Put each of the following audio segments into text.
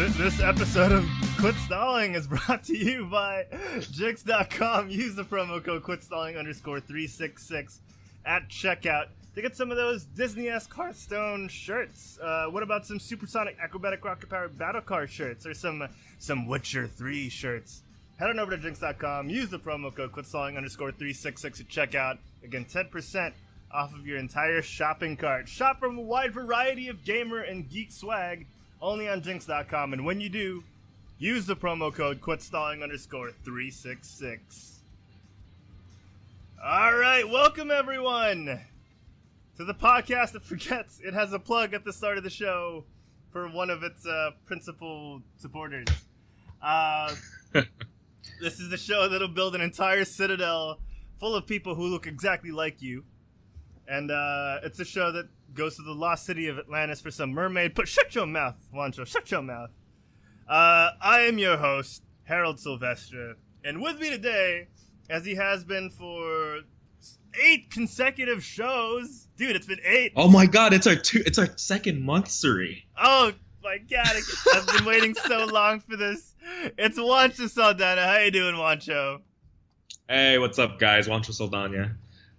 This episode of Quit Stalling is brought to you by Jix.com. Use the promo code QuitStalling_366 at checkout to get some of those Disney-esque Hearthstone shirts. What about some supersonic acrobatic rocket-powered battle car shirts or some Witcher 3 shirts? Head on over to Jix.com. Use the promo code QuitStalling_366 at checkout. Again, 10% off of your entire shopping cart. Shop from a wide variety of gamer and geek swag only on Jinx.com, and when you do, use the promo code QuitStalling_366. Alright, welcome everyone to the podcast that forgets it has a plug at the start of the show for one of its principal supporters. This is the show that'll build an entire citadel full of people who look exactly like you. And it's a show that goes to the lost city of Atlantis for some mermaid. Shut your mouth, Juancho. Shut your mouth. I am your host, Herald Silvestre. And with me today, as he has been for 8 consecutive shows. Dude, it's been 8. Oh my god, it's our second monthsary. Oh my god, I've been waiting so long for this. It's Juancho Saldana. How you doing, Juancho? Hey, what's up, guys? Juancho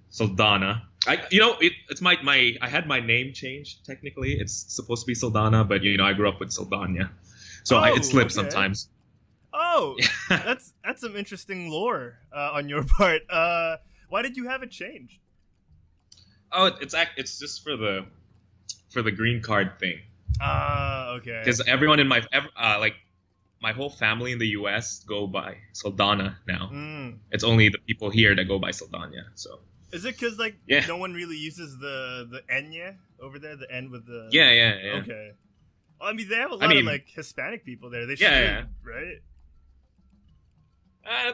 Saldana. I had my name changed, technically. It's supposed to be Saldana, but, I grew up with Saldana. So it slips sometimes. Oh, that's some interesting lore on your part. Why did you have it changed? Oh, it's just for the green card thing. Okay. Because everyone in my whole family in the U.S. go by Saldana now. It's only the people here that go by Saldana, so... Is it because, no one really uses the Enya over there? The N with the... Yeah. Okay. Well, I mean, they have a lot of, Hispanic people there. They should, right?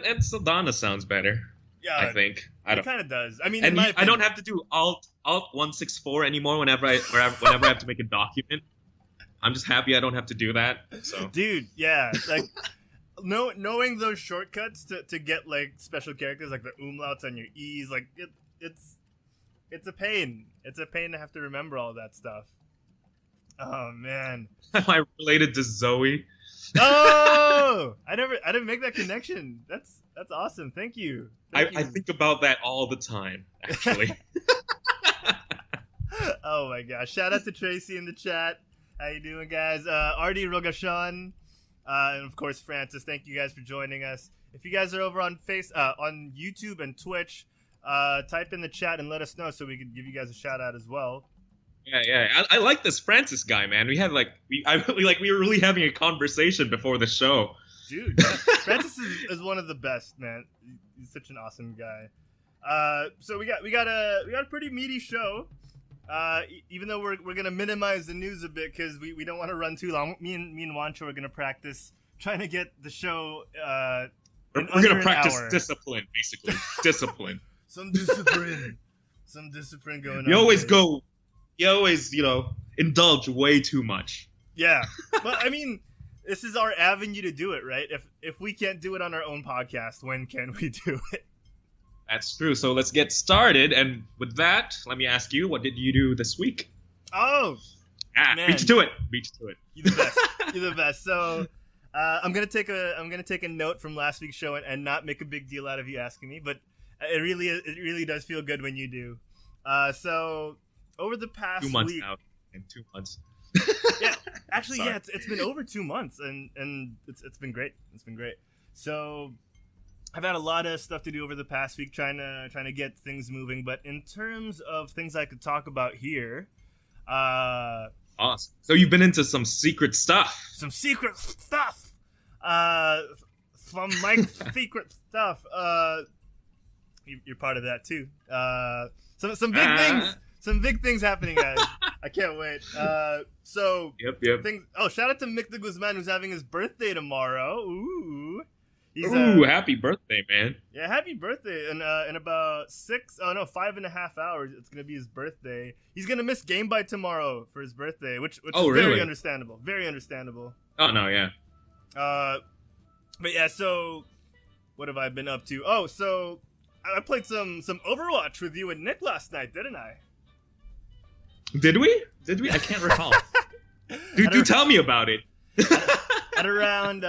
And Saldana sounds better, I think. It kind of does. I mean, I don't have to do Alt 164 anymore whenever I have to make a document. I'm just happy I don't have to do that, so... Dude, yeah, knowing those shortcuts to get, special characters, like the umlauts on your E's, it's a pain. It's a pain to have to remember all that stuff. Oh man. Am I related to Zoe? Oh, I didn't make that connection. That's awesome. Thank you. I think about that all the time, actually. Oh my gosh! Shout out to Tracy in the chat. How you doing, guys? RD Rogashan, and of course Francis. Thank you guys for joining us. If you guys are over on on YouTube and Twitch, type in the chat and let us know so we can give you guys a shout out as well. Yeah. I like this Francis guy, man. We had we were really having a conversation before the show. Dude, Francis is one of the best, man. He's such an awesome guy. So we got a pretty meaty show. Even though we're gonna minimize the news a bit because we don't want to run too long. Me and Juancho are gonna practice trying to get the show. We're gonna practice discipline, basically. Discipline. Some discipline going on. You always indulge way too much. Yeah, but I mean, this is our avenue to do it, right? If we can't do it on our own podcast, when can we do it? That's true. So let's get started. And with that, let me ask you, what did you do this week? Oh, man. Beat you to it. You're the best. You're the best. So I'm gonna take a note from last week's show and not make a big deal out of you asking me, but it really does feel good when you do. So over the past 2 months week, now. In 2 months. Yeah, actually, yeah, it's been over 2 months, and it's been great. It's been great. So I've had a lot of stuff to do over the past week, trying to get things moving. But in terms of things I could talk about here, awesome. So you've been into some secret stuff. Some Mike's secret stuff. You're part of that too. Some big things. Some big things happening, guys. I can't wait. So Yep. Shout out to Mick de Guzman, who's having his birthday tomorrow. Ooh. Happy birthday, man. Yeah, happy birthday. In about 5.5 hours, it's going to be his birthday. He's going to miss Game by tomorrow for his birthday, which is really? Very understandable. Very understandable. Oh, no, yeah. But yeah, so what have I been up to? Oh, so I played some Overwatch with you and Nick last night, didn't I? Did we? I can't recall. Do tell me about it. at around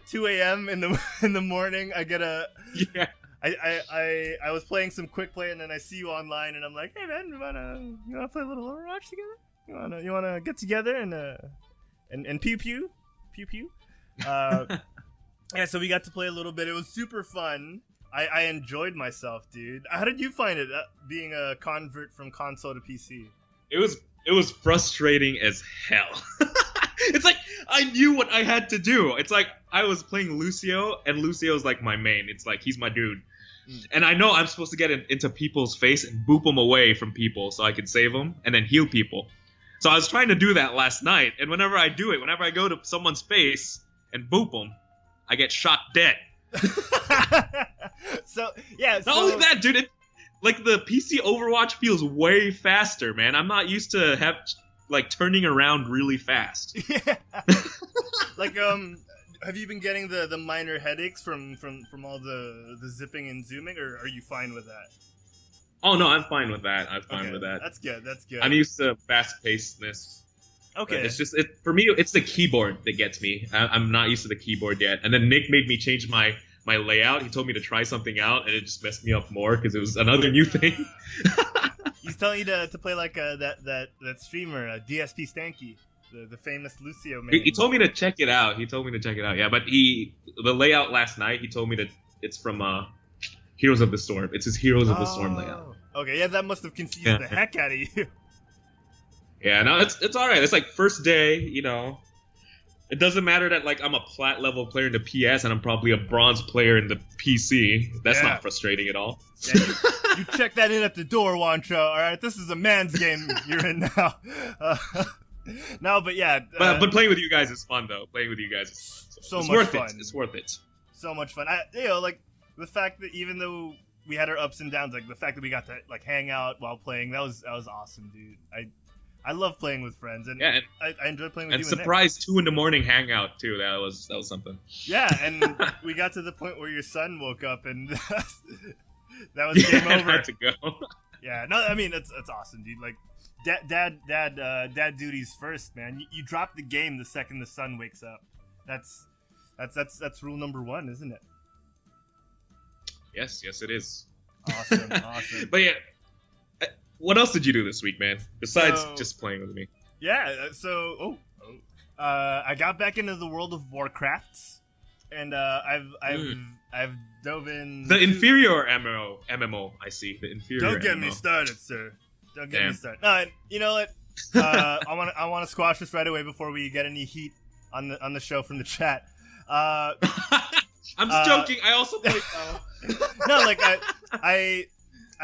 2 a.m. in the morning, I get a Yeah. I was playing some quick play, and then I see you online, and I'm like, hey man, you wanna play a little Overwatch together? You wanna get together and pew pew. Yeah, so we got to play a little bit. It was super fun. I enjoyed myself, dude. How did you find it being a convert from console to PC? It was frustrating as hell. It's like I knew what I had to do. It's like I was playing Lucio, and Lucio's like my main. It's like he's my dude. And I know I'm supposed to get into people's face and boop them away from people so I can save them and then heal people. So I was trying to do that last night, and whenever I do it, whenever I go to someone's face and boop them, I get shot dead. So, yeah. Not only that, dude, like the PC Overwatch feels way faster, man. I'm not used to turning around really fast. Yeah. Like, have you been getting the minor headaches from all the zipping and zooming, or are you fine with that? Oh no, I'm fine with that. I'm fine with that. That's good. I'm used to fast-pacedness. Okay. It's just for me. It's the keyboard that gets me. I'm not used to the keyboard yet. And then Nick made me change my layout. He told me to try something out, and it just messed me up more because it was another new thing. He's telling you to play like that streamer, DSP Stanky, the famous Lucio man. He told me to check it out. Yeah, but the layout last night. He told me that it's from Heroes of the Storm. It's his Heroes of the Storm layout. Okay, yeah, that must have confused the heck out of you. Yeah, no, it's all right. It's like first day, you know. It doesn't matter that like I'm a plat level player in the PS and I'm probably a bronze player in the PC. That's not frustrating at all. Yeah, you check that in at the door, Juancho. All right, this is a man's game you're in now. No, but yeah. But playing with you guys is fun though. Playing with you guys is so it's much worth fun. It's worth it. So much fun. Like the fact that even though we had our ups and downs, like the fact that we got to like hang out while playing, that was awesome, dude. I love playing with friends, and I enjoy playing with you. And surprise 2 a.m. hangout too. That was something. Yeah, and we got to the point where your son woke up, and that was game over. I had to go. Yeah, no, I mean it's awesome, dude. Like dad duties first, man. You drop the game the second the sun wakes up. That's rule number 1, isn't it? Yes, it is. Awesome. But yeah. What else did you do this week, man? Besides just playing with me. Yeah, I got back into the World of Warcraft, and I've dove in the inferior MMO. I see the inferior. Don't get MMO. me started, sir. Don't get me started. No, you know what? I want to squash this right away before we get any heat on the show from the chat. I'm just joking. I also play. No, like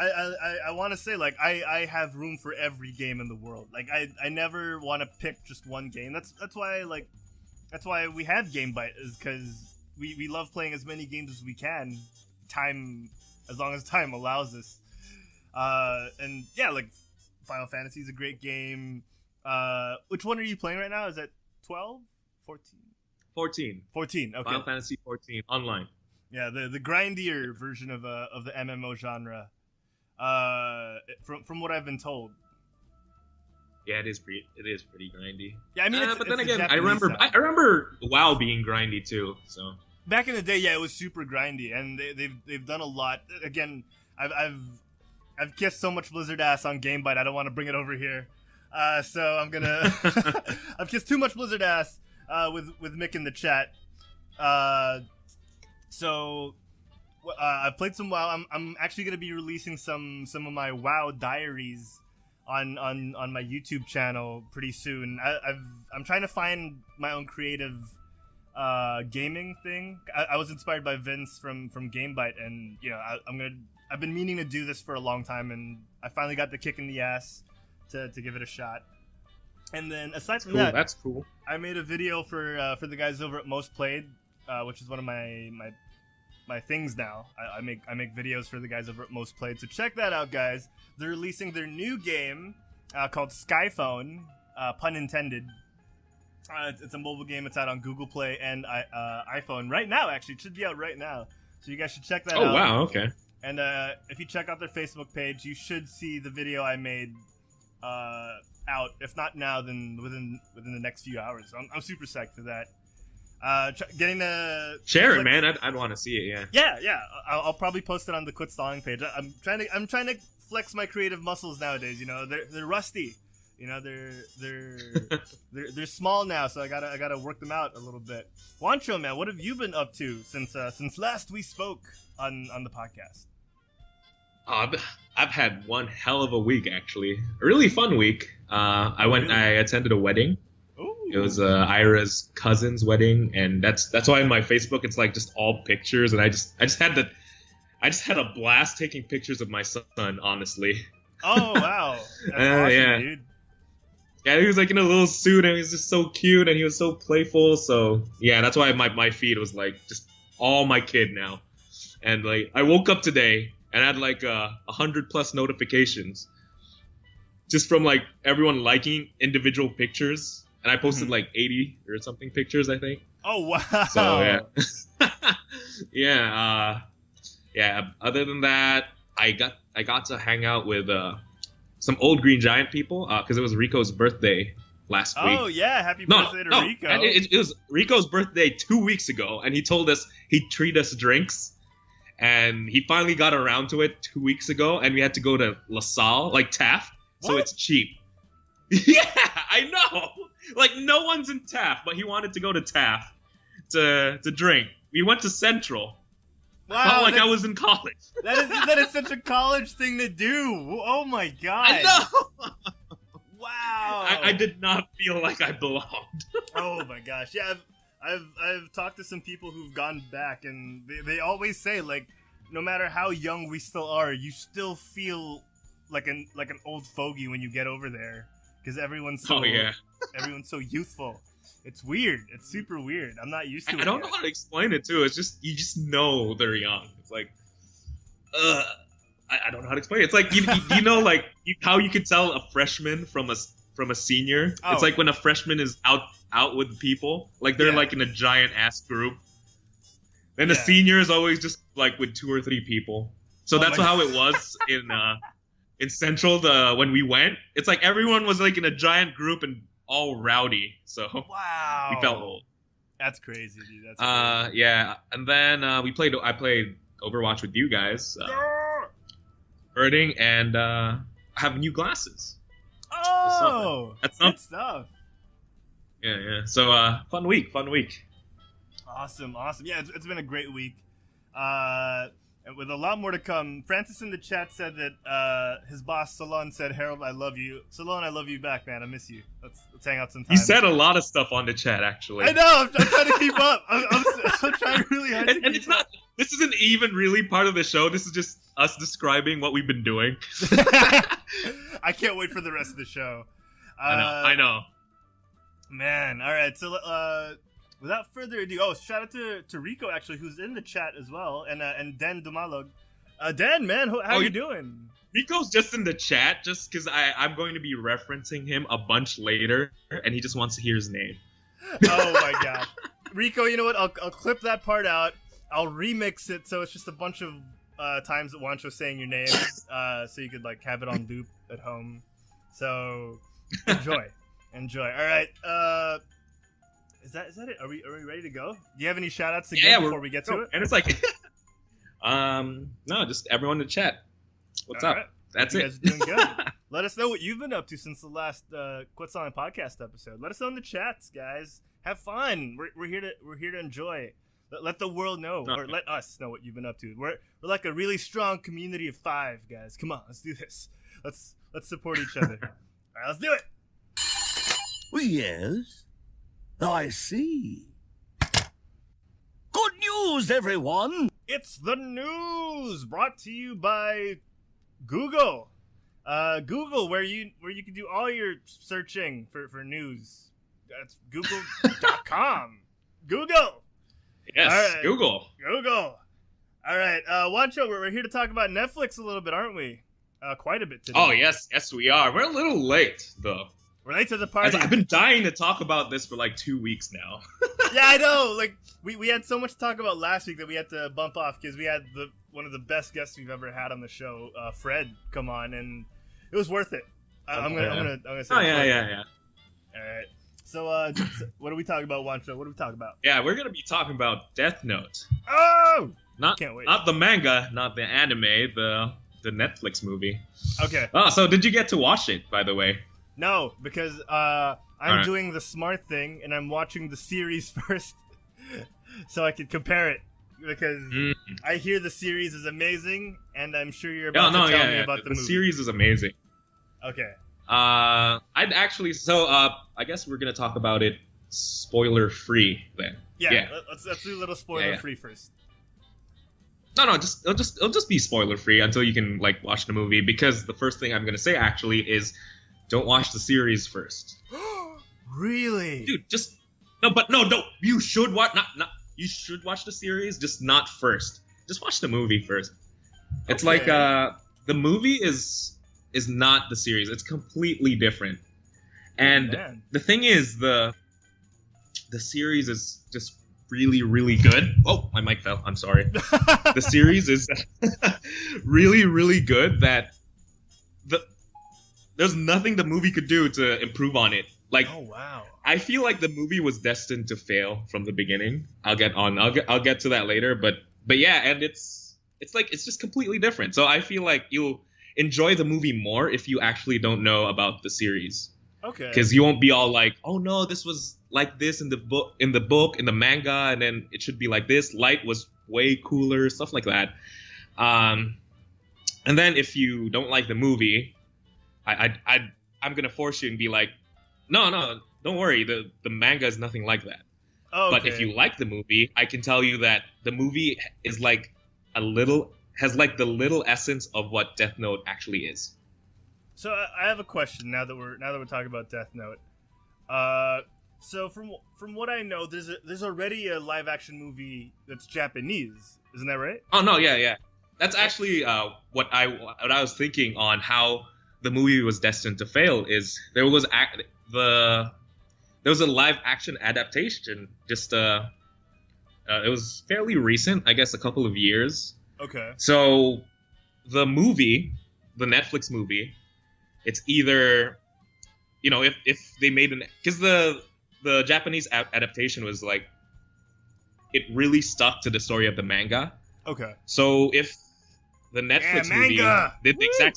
I want to say, like, I have room for every game in the world. Like, I never want to pick just one game. That's why we have GameBite, is because we love playing as many games as we can, as long as time allows us. And yeah, like, Final Fantasy is a great game. Which one are you playing right now? Is that 12? 14? 14, okay. Final Fantasy 14 online. Yeah, the grindier version of the MMO genre. From what I've been told. Yeah, it is pretty grindy. Yeah, I mean, but then again, I remember WoW being grindy too. So back in the day, yeah, it was super grindy, and they've done a lot. Again, I've kissed so much Blizzard ass on GameBite. I don't want to bring it over here, so I'm gonna. I've kissed too much Blizzard ass with Mick in the chat. So. I've played some WoW. I'm actually gonna be releasing some of my WoW diaries on my YouTube channel pretty soon. I'm trying to find my own creative gaming thing. I was inspired by Vince from GameBite, and you know I've been meaning to do this for a long time, and I finally got the kick in the ass to give it a shot. And then aside from that, that's cool. I made a video for the guys over at Most Played, which is one of my things now. I make videos for the guys over at Most Played, so check that out, guys. They're releasing their new game called Skyphone, pun intended. It's a mobile game. It's out on Google Play and iPhone right now. Actually, it should be out right now, so you guys should check that out. Oh wow, okay. And if you check out their Facebook page, you should see the video I made out. If not now, then within the next few hours. So I'm super psyched for that. Getting the share it, man. I'd want to see it. Yeah. I'll probably post it on the Quit Stalling page. I'm trying to flex my creative muscles nowadays. You know, they're rusty. You know, they're small now, so I gotta work them out a little bit. Juancho, man, what have you been up to since last we spoke on the podcast? I've had one hell of a week, actually. A really fun week. I attended a wedding. Ooh. It was Ira's cousin's wedding, and that's why on my Facebook it's like just all pictures, and I just had a blast taking pictures of my son, honestly. Oh wow, that's awesome, yeah. Dude. Yeah, he was like in a little suit, and he was just so cute, and he was so playful. So yeah, that's why my feed was like just all my kid now. And like I woke up today and I had like 100+ notifications just from like everyone liking individual pictures, and I posted like 80 or something pictures, I think. Oh wow. So yeah. Yeah. Other than that, I got to hang out with some old Green Giant people because it was Rico's birthday last week. Oh yeah, happy birthday to Rico. And it was Rico's birthday 2 weeks ago, and he told us he'd treat us drinks, and he finally got around to it 2 weeks ago, and we had to go to La Salle, like Taft, so it's cheap. Yeah, I know. Like no one's in Taft, but he wanted to go to Taft to drink. We went to Central. Wow, felt like I was in college. That is such a college thing to do. Oh my god. I know. Wow. I did not feel like I belonged. Oh my gosh. Yeah, I've talked to some people who've gone back, and they always say, like, no matter how young we still are, you still feel like an old fogey when you get over there, because everyone's so everyone's so youthful. It's weird. It's super weird. I'm not used to it. I don't know how to explain it too. It's just you just know they're young. It's like, I don't know how to explain it. It's like you know, like how you could tell a freshman from a senior. Oh. It's like when a freshman is out with people, like they're like in a giant ass group. Then the senior is always just like with 2 or 3 people. So that's how it was in Central. When we went, it's like everyone was like in a giant group and all rowdy. So wow, we felt old. That's crazy, dude. That's crazy. Yeah, and then I played Overwatch with you guys. Birding, and I have new glasses. Oh, that's good stuff. Yeah. So fun week. Awesome. Yeah, it's been a great week. And with a lot more to come. Francis in the chat said that his boss Salon said, "Herald, I love you." Salon, I love you back, man. I miss you. Let's hang out sometime. He said a lot of stuff on the chat, actually. I know. I'm trying to keep up. I'm trying really hard. And it's not. This isn't even really part of the show. This is just us describing what we've been doing. I can't wait for the rest of the show. I know. Man, all right. So without further ado, shout out to Rico, actually, who's in the chat as well, and Dan Dumalog. Dan, man, how you doing? Rico's just in the chat, just because I'm going to be referencing him a bunch later, and he just wants to hear his name. Oh my god, Rico! You know what? I'll clip that part out. I'll remix it so it's just a bunch of times that Juancho's saying your name, so you could like have it on loop at home. So enjoy. All right. Is that it? Are we ready to go? Do you have any shout outs to give before we get to it? And it's like no, just everyone in the chat. What's all up? Right. That's you it. Guys are doing good. Let us know what you've been up to since the last Quit Stalling podcast episode. Let us know in the chats, guys. Have fun. We're here to enjoy. Let the world know, or let us know what you've been up to. We're like a really strong community of 5, guys. Come on, let's do this. Let's support each other. All right, let's do it. Yes, I see. Good news, everyone! It's the news brought to you by Google. Google, where you can do all your searching for news. That's google.com. Google. Yes, right. Google. All right, Juancho, we're here to talk about Netflix a little bit, aren't we? Quite a bit today. Oh, yes, we are. We're a little late, though. We're late to the party. I've been dying to talk about this for like 2 weeks now. Yeah, I know. Like we had so much to talk about last week that we had to bump off because we had one of the best guests we've ever had on the show, Fred, come on, and it was worth it. I'm gonna say. Oh yeah. All right. what are we talking about, Juancho? What are we talking about? Yeah, we're gonna be talking about Death Note. Oh! Not Can't wait. Not the manga, not the anime, the Netflix movie. Okay. Oh, so did you get to watch it, by the way? No, because I'm Alright. doing the smart thing and I'm watching the series first, so I can compare it. Because I hear the series is amazing, and I'm sure you're about to tell me about the movie. The series is amazing. Okay. I'd actually. So, I guess we're gonna talk about it spoiler free then. Yeah. Let's do a little spoiler free first. No, it'll just be spoiler free until you can like watch the movie. Because the first thing I'm gonna say actually is, don't watch the series first. Really? Dude, no. You should watch not. You should watch the series, just not first. Just watch the movie first. It's like the movie is not the series. It's completely different. And the thing is, the series is just really, really good. Oh, my mic fell. I'm sorry. The series is really, really good that there's nothing the movie could do to improve on it. Like, oh wow. I feel like the movie was destined to fail from the beginning. I'll get to that later, but yeah, and it's just completely different. So I feel like you'll enjoy the movie more if you actually don't know about the series. Okay. Because you won't be all like, oh no, this was like this in the book, in the manga, and then it should be like this. Light was way cooler, stuff like that. And then if you don't like the movie, I'm gonna force you and be like, no, don't worry. The manga is nothing like that. Oh, okay. But if you like the movie, I can tell you that the movie is like has the little essence of what Death Note actually is. So I have a question now that we're talking about Death Note. So from what I know, there's already a live action movie that's Japanese, isn't that right? Oh no, yeah. That's actually what I was thinking on how the movie was destined to fail. Is there was a live action adaptation. Just it was fairly recent, I guess, a couple of years. Okay. So the Netflix movie, it's either, if they made because the Japanese adaptation was like, it really stuck to the story of the manga. Okay. So if the Netflix movie did the exact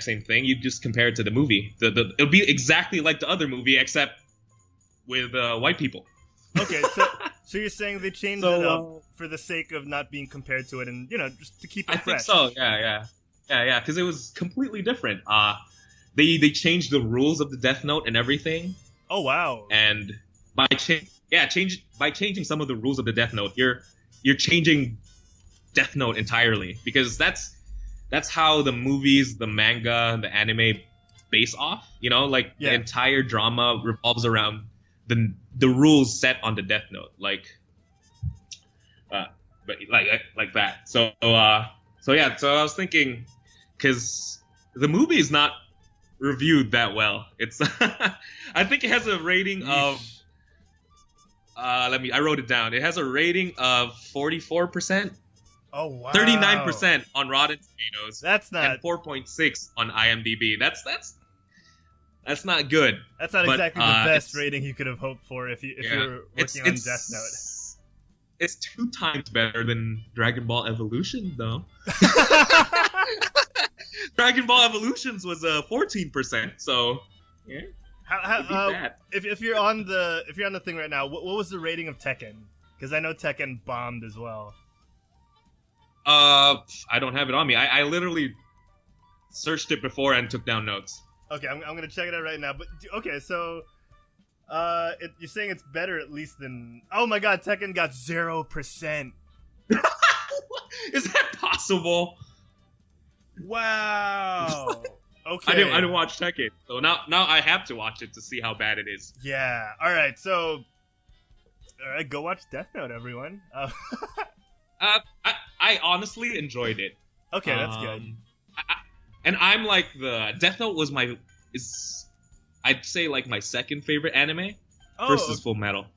same thing, you'd just compare it to the movie. It'll be exactly like the other movie, except with white people. Okay, so you're saying they changed it up for the sake of not being compared to it, and just to keep it fresh. I think so. Yeah. Because it was completely different. They changed the rules of the Death Note and everything. Oh wow! And by changing some of the rules of the Death Note, you're changing Death Note entirely, because that's how the movies, the manga, the anime base off. The entire drama revolves around the rules set on the Death Note, like that. So I was thinking, because the movie is not reviewed that well. It's I think it has a rating of I wrote it down. It has a rating of 44%. Oh wow! 39% on Rotten Tomatoes. That's not. And 4.6 on IMDb. That's not good. That's not exactly the best rating you could have hoped for if you were working on Death Note. It's 2 times better than Dragon Ball Evolution, though. Dragon Ball Evolutions was 14%. So yeah. If you're on the thing right now, what was the rating of Tekken? Because I know Tekken bombed as well. I don't have it on me. I literally searched it before and took down notes. Okay, I'm gonna check it out right now. But okay, so you're saying it's better at least than? Oh my God, Tekken got 0%. Is that possible? Wow. Okay. I didn't watch Tekken, so now I have to watch it to see how bad it is. Yeah. All right. So, go watch Death Note, everyone. I honestly enjoyed it. Okay, that's good. And I'm like, the Death Note was I'd say like my second favorite anime versus Full Metal.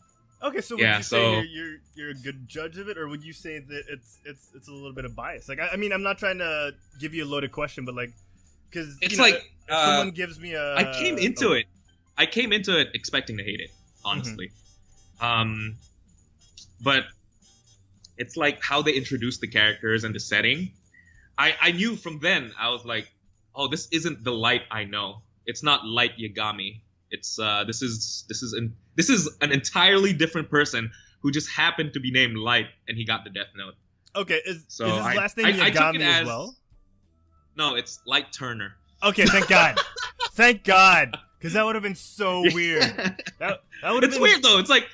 Okay, so would you say you're a good judge of it, or would you say that it's a little bit of bias? Like, I mean, I'm not trying to give you a loaded question, but like, Because It's you know, like if someone gives me a. I came into it expecting to hate it, honestly. But it's like how they introduced the characters and the setting. I knew from then, I was like, oh, this isn't the Light I know. It's not Light Yagami. It's this is an entirely different person who just happened to be named Light, and he got the Death Note. Okay, is his So last name I took Yagami it as as- well? No, it's Light Turner. Okay, thank God. Thank God. Because that would have been so weird. That would have It's been weird though. It's like,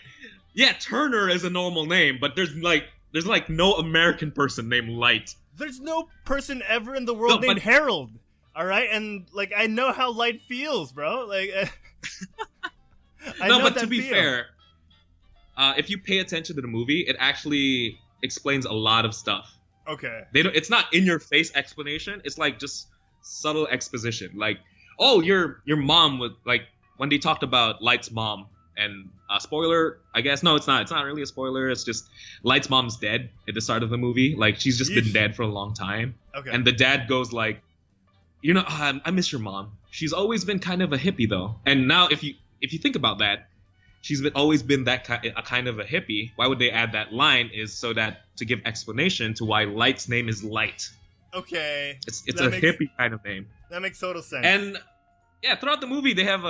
yeah, Turner is a normal name, but there's like no American person named Light. There's no person ever in the world named Herald. All right, and like I know how Light feels, bro. Like, I know but that to be feel. fair, if you pay attention to the movie, it actually explains a lot of stuff. Okay. It's not in your face explanation. It's like just subtle exposition. Like, oh, your mom was like when they talked about Light's mom, and spoiler, I guess. No, it's not. It's not really a spoiler. It's just Light's mom's dead at the start of the movie. Like, she's just been dead for a long time. Okay. And the dad goes like, I miss your mom. She's always been kind of a hippie though. And now if you think about that, she's always been that kind of a hippie. Why would they add that line? Is so that to give explanation to why Light's name is Light. Okay. It's a hippie kind of name. That makes total sense. And yeah, throughout the movie they have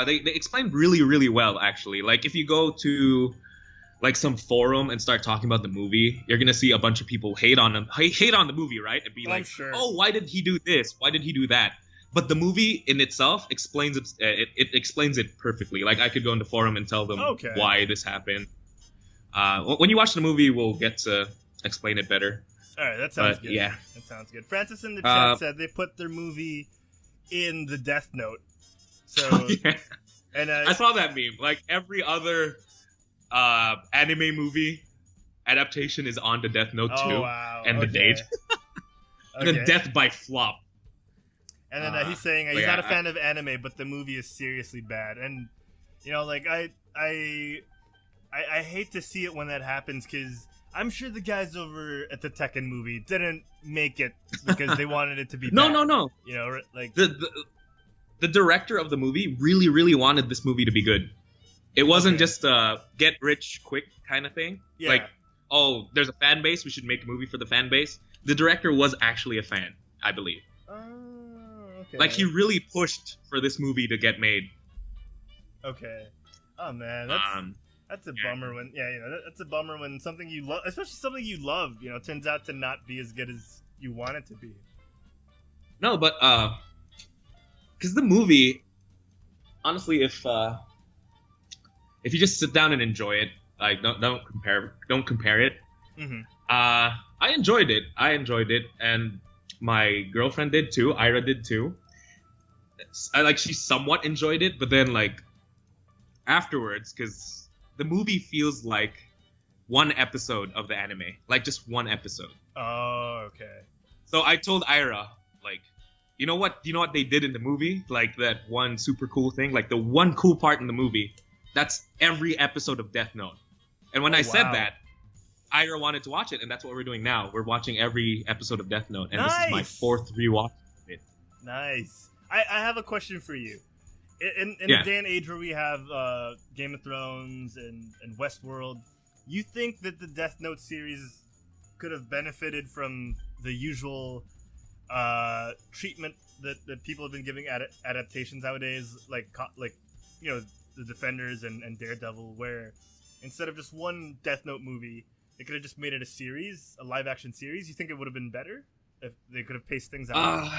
they explain really, really well actually. Like if you go to like some forum and start talking about the movie, you're gonna see a bunch of people hate on the movie, right? And be I'm like, sure. oh, why did he do this? Why did he do that? But the movie in itself explains it explains it perfectly. Like I could go into forum and tell them why this happened. When you watch the movie, we'll get to explain it better. All right, that sounds good. Yeah, that sounds good. Francis in the chat said they put their movie in the Death Note. So yeah. And I saw that meme. Like every other anime movie adaptation is on the Death Note too, and the date, and the death by flop. And then he's saying he's not a fan of anime, but the movie is seriously bad. And you know, like I hate to see it when that happens because I'm sure the guys over at the Tekken movie didn't make it because they wanted it to be bad. No. You know, like the director of the movie really, really wanted this movie to be good. It wasn't just a get rich quick kind of thing. Yeah. Like, oh, there's a fan base, we should make a movie for the fan base. The director was actually a fan, I believe. Okay. Like, he really pushed for this movie to get made. Okay. Oh man, that's a bummer when that's a bummer when something you love, especially something you love, turns out to not be as good as you want it to be. No, but because the movie, honestly, if you just sit down and enjoy it, like don't compare it. Mm-hmm. I enjoyed it, and my girlfriend did too. Ira did too. She somewhat enjoyed it, but then like afterwards, because the movie feels like one episode of the anime, like just one episode. Oh, okay. So I told Ira, like, you know what they did in the movie? Like that one super cool thing, like the one cool part in the movie. That's every episode of Death Note. And when I said that, Ira wanted to watch it, and that's what we're doing now. We're watching every episode of Death Note, and this is my fourth rewatch of it. Nice. I have a question for you. In the day and age where we have Game of Thrones and Westworld, you think that the Death Note series could have benefited from the usual treatment that people have been giving adaptations nowadays, like the Defenders and Daredevil, where instead of just one Death Note movie, they could have just made it a live-action series? You think it would have been better if they could have paced things out?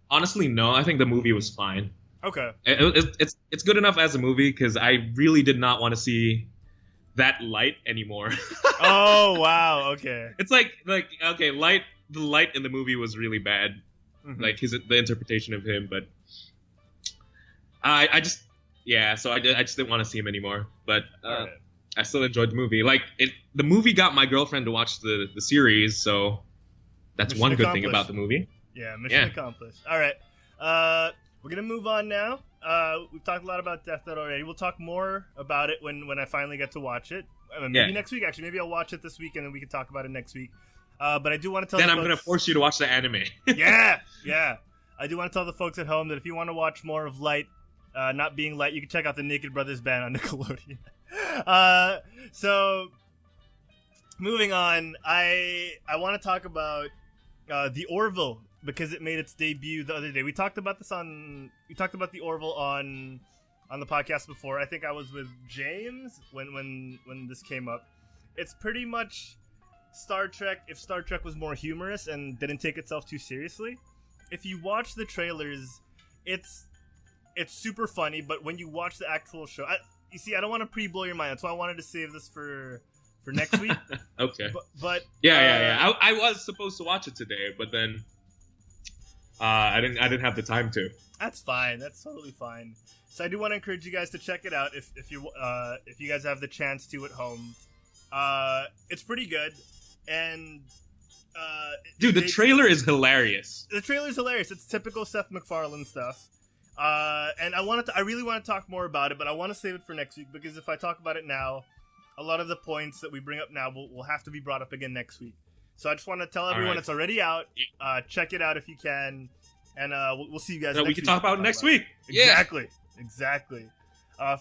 Honestly, no. I think the movie was fine. Okay. It's good enough as a movie because I really did not want to see that Light anymore. Oh wow. Okay. It's like okay, the Light in the movie was really bad, like the interpretation of him. But I just didn't want to see him anymore. But I still enjoyed the movie. Like the movie got my girlfriend to watch the series, so that's Mission one good accomplished. thing about the movie. Yeah, mission accomplished. All right, we're gonna move on now. We've talked a lot about Death Note already. We'll talk more about it when I finally get to watch it. Maybe next week. Actually, maybe I'll watch it this week and then we can talk about it next week. But I do want to tell Then the I'm folks, gonna force you to watch the anime. yeah. I do want to tell the folks at home that if you want to watch more of Light, not being Light, you can check out the Naked Brothers band on Nickelodeon. So, moving on, I want to talk about the Orville because it made its debut the other day. We talked about the Orville on the podcast before. I think I was with James when this came up. It's pretty much Star Trek if Star Trek was more humorous and didn't take itself too seriously. If you watch the trailers, it's super funny, but when you watch the actual show, I don't want to pre-blow your mind. That's why I wanted to save this for next week. Okay. But yeah. I was supposed to watch it today, but then I didn't have the time to. That's fine. That's totally fine. So I do want to encourage you guys to check it out if you guys have the chance to at home. It's pretty good, and dude, the trailer is hilarious. The trailer is hilarious. It's typical Seth MacFarlane stuff. And I really want to talk more about it, but I want to save it for next week because if I talk about it now, a lot of the points that we bring up now will have to be brought up again next week. So I just want to tell everyone it's already out. Check it out if you can, and we'll see you guys. We can talk about it next week. Exactly.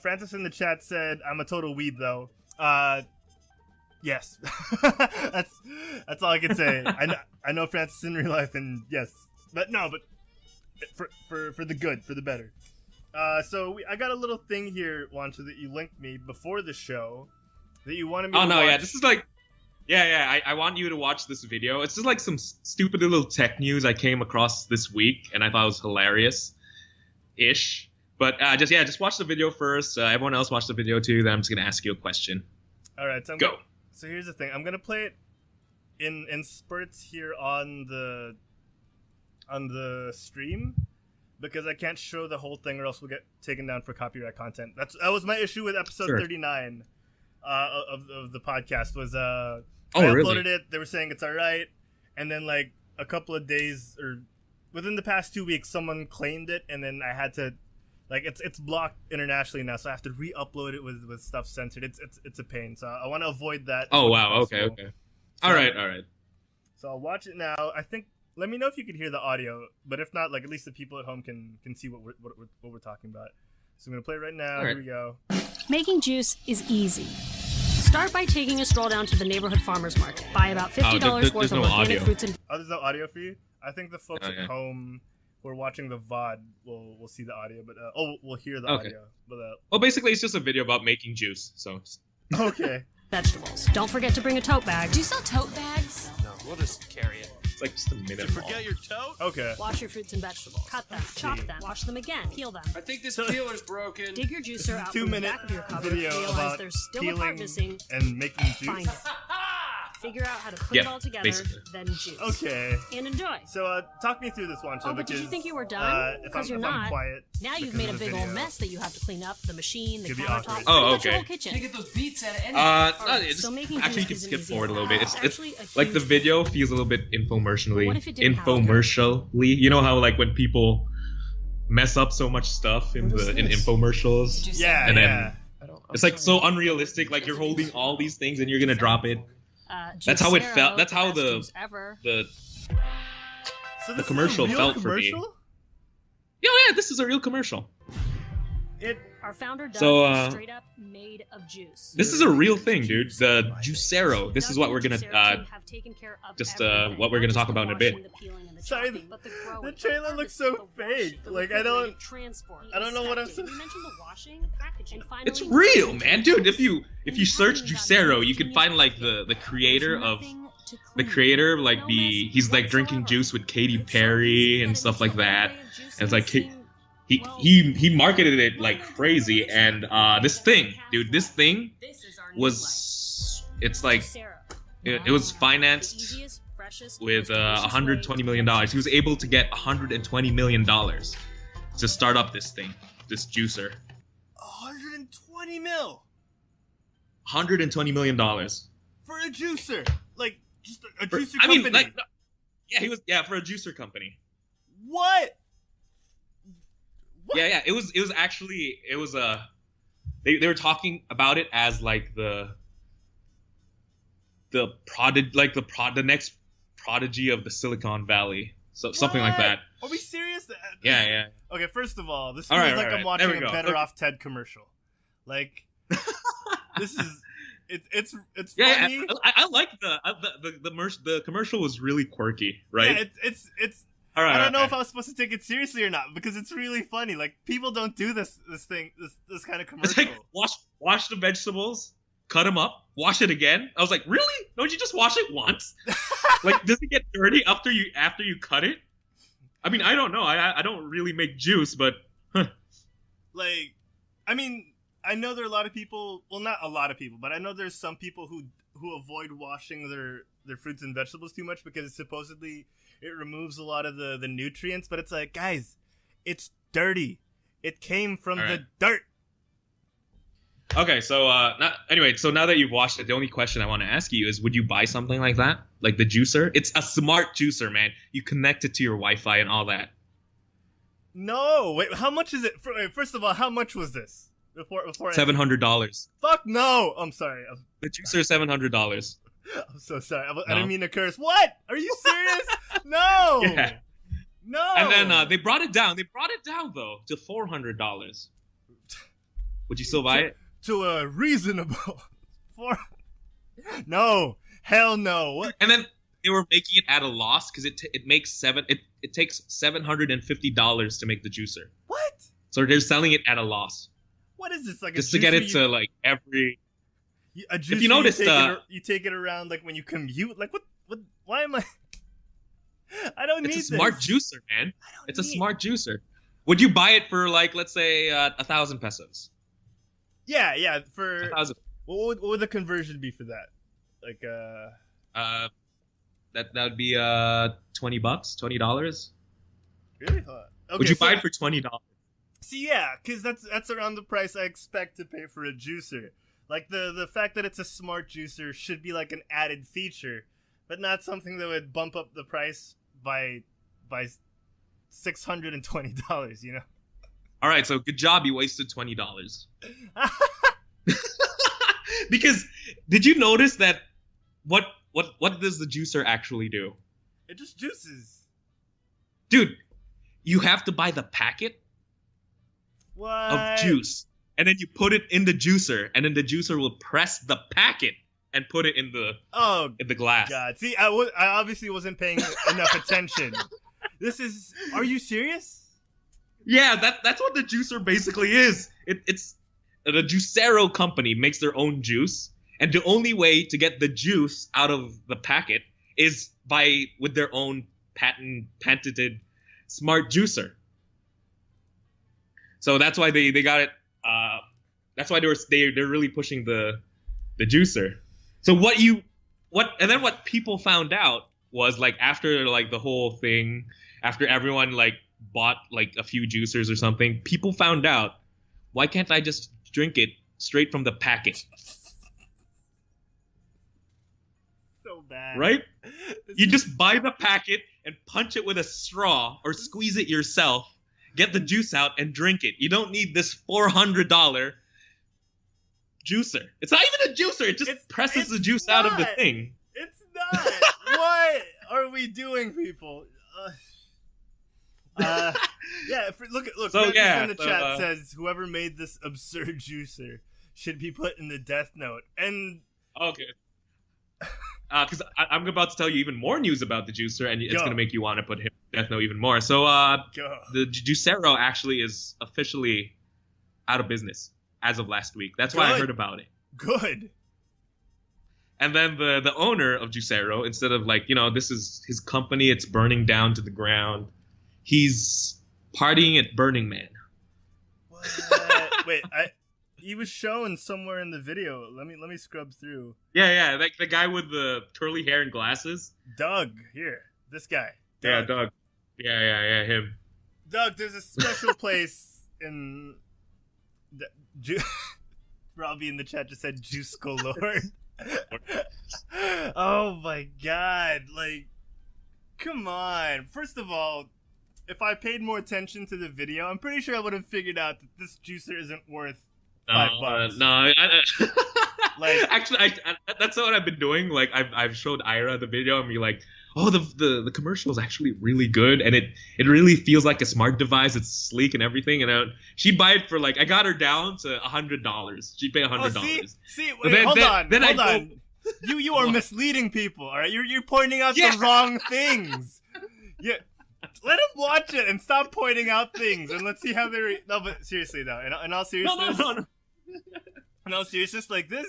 Francis in the chat said, "I'm a total weeb, though." Yes, that's all I can say. I know Francis in real life, and yes, but for the good, for the better. So I got a little thing here, Juancho, that you linked me before the show that you wanted me to watch. Yeah, this is like, I want you to watch this video. It's just like some stupid little tech news I came across this week, and I thought it was hilarious-ish. But just watch the video first. Everyone else watch the video too. Then I'm just gonna ask you a question. All right, so go. So here's the thing. I'm gonna play it in spurts here on the stream because I can't show the whole thing or else we'll get taken down for copyright content. That was my issue with episode 39 of the podcast was I uploaded it. They were saying it's all right, and then like a couple of days or within the past 2 weeks, someone claimed it, and then I had to. Like it's blocked internationally now, so I have to re-upload it with stuff censored. It's a pain, so I want to avoid that. Oh wow, okay. All right. So I'll watch it now. I think. Let me know if you can hear the audio, but if not, like at least the people at home can see what we're talking about. So I'm gonna play it right now. Here we go. Making juice is easy. Start by taking a stroll down to the neighborhood farmers market. Buy about $50 worth of organic fruits and. Oh, there's no audio for you. I think the folks at home. We're watching the VOD. We'll see the audio, but we'll hear the audio. But well, basically, it's just a video about making juice. So okay. Vegetables. Don't forget to bring a tote bag. Do you sell tote bags? No, we'll just carry it. It's like just a minute. Did you forget your tote? Okay. Wash your fruits and vegetables. Cut them. Chop them. Wash them again. Peel them. I think this peeler's broken. Dig your juicer out from the back of your cupboard. Video Realize about there's still a peeling part missing. and making juice. Find it. Figure out how to put it all together, basically. then juice. Okay. And enjoy. So talk me through this one. Oh, but did you think you were done? Because you're not. Quiet now you've made a big old mess that you have to clean up. The machine, the countertop, Oh, okay. okay. Whole kitchen. You get those beats out of anything. So making actually you can juice skip isn't forward a little bit. It's a like the huge video feels a little bit infomercially. What if it didn't have infomercially. You know how like when people mess up so much stuff in infomercials, Yeah, and then yeah. it's like so unrealistic. Like you're holding all these things and you're gonna drop it. That's how it felt. That's how the commercial felt for me. Yeah, this is a real commercial. Our founder Doug So, straight up made of juice. This is a real thing, dude. The Juicero. This is what we're gonna what we're gonna talk about in a bit. Sorry, the trailer looks so fake. Like I don't know what I'm saying. It's real, man, dude. If you search Juicero, you can find like the creator like he's like drinking juice with Katy Perry and stuff like that. And it's like he marketed it like crazy, and this thing was it was financed with $120 million. He was able to get $120 million to start up this juicer. 120 mil. $120 million For a juicer, like just a juicer company. I mean, like, for a juicer company. What? Yeah. It was they were talking about it as like the next prodigy of the Silicon Valley. So something like that. Are we serious? Yeah. Okay, first of all, this All feels right, like all I'm right. watching There we a go. Better Okay. Off Ted commercial. Like, this is it's Yeah, funny. I like the commercial was really quirky, right? Yeah, it's. All right, I don't know okay. if I was supposed to take it seriously or not because it's really funny. Like, people don't do this kind of It's commercial. like wash the vegetables, cut them up, wash it again. I was like, really? Don't you just wash it once? Like, does it get dirty after you cut it? I mean, I don't know. I don't really make juice, but Like, I mean, I know there are a lot of people. Well, not a lot of people, but I know there's some people who avoid washing their fruits and vegetables too much because supposedly it removes a lot of the nutrients. But it's like, guys, it's dirty. It came from All the right. dirt. okay. So so now that you've washed it, the only question I want to ask you is, would you buy something like that, like the juicer? It's a smart juicer, man. You connect it to your Wi-Fi and all that. No, wait, how much is it? First of all, how much was this? Before $700. Fuck no! I'm sorry. The juicer is $700. I'm so sorry. I No. didn't mean to curse. What? Are you serious? No. Yeah. No. And then they brought it down. They brought it down though to $400. Would you still buy it? To a reasonable for. No. Hell no. What? And then they were making it at a loss because it takes $750 to make the juicer. What? So they're selling it at a loss What is this? Like just a to get juicer it to like every. a juicer you noticed, you take it around like when you commute. Like what? Why am I? I don't It's need a smart this. juicer, man. I don't It's a need- smart juicer. Would you buy it for like, let's say, 1,000 pesos? Yeah. For 1,000. what would the conversion be for that? Like That would be $20, $20. really? Okay, Would you so- buy it for $20? See, yeah, because that's around the price I expect to pay for a juicer. Like, the fact that it's a smart juicer should be like an added feature, but not something that would bump up the price by $620, you know? All right, so good job. You wasted $20. Because did you notice that what does the juicer actually do? It just juices. Dude, you have to buy the packet What? of juice, and then you put it in the juicer, and then the juicer will press the packet and put it in Oh, the glass. God. See, I obviously wasn't paying enough attention. Are you serious? Yeah, that's what the juicer basically is. It's the Juicero company makes their own juice, and the only way to get the juice out of the packet is with their own patented smart juicer. So that's why they got it. That's why they're really pushing the juicer. So what people found out was, like, after like the whole thing, after everyone like bought like a few juicers or something, people found out, why can't I just drink it straight from the packet? So bad. Right? You just buy the packet and punch it with a straw or squeeze it yourself, get the juice out and drink it. You don't need this $400 juicer. It's not even a juicer. It just presses the juice out of the not. thing. It's not. What are we doing, people? Yeah. Look. So, Francis yeah, in the so, chat says whoever made this absurd juicer should be put in the death note. And Okay. Because I'm about to tell you even more news about the juicer, and it's Go. going to make you want to put him in death note even more. So go. the Juicero actually is officially out of business as of last week. That's why I Good. heard about it. Good. And then the owner of Juicero, instead of like, this is his company, it's burning down to the ground, he's partying at Burning Man. What? Wait, he was shown somewhere in the video. Let me scrub through. Yeah, like the guy with the curly hair and glasses. Doug, here. This guy. Yeah, Doug. Yeah, him. Doug, there's a special place in Robbie in the chat just said Juice Galore. Oh my god, like, come on. First of all, if I paid more attention to the video, I'm pretty sure I would have figured out that this juicer isn't worth $5. No. Like, Actually, that's what I've been doing. Like, I've showed Ira the video and be like, oh, the commercial is actually really good, and it really feels like a smart device. It's sleek and everything. And she'd buy it for like, I got her down to $100. She'd pay $100. See, wait, hold on. You are misleading people. All right, you're pointing out the wrong things. Yeah. Let him watch it and stop pointing out things, and let's see how they. No, but seriously though, in all seriousness, no. In all seriousness, like this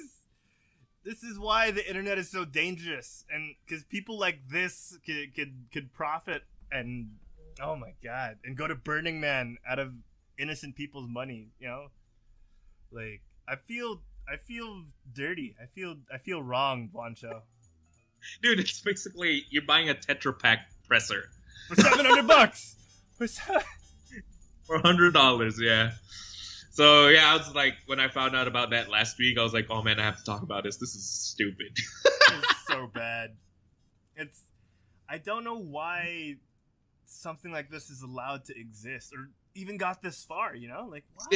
is why the internet is so dangerous, and because people like this could profit and oh my god, and go to Burning Man out of innocent people's money. You know, like I feel dirty. I feel wrong, Juancho. Dude, it's basically you're buying a Tetra Pak presser. For $700. For $100, yeah. So yeah, I was like, when I found out about that last week, I was like, oh man, I have to talk about this. This is stupid. It's so bad. I don't know why something like this is allowed to exist or even got this far. You know, like why?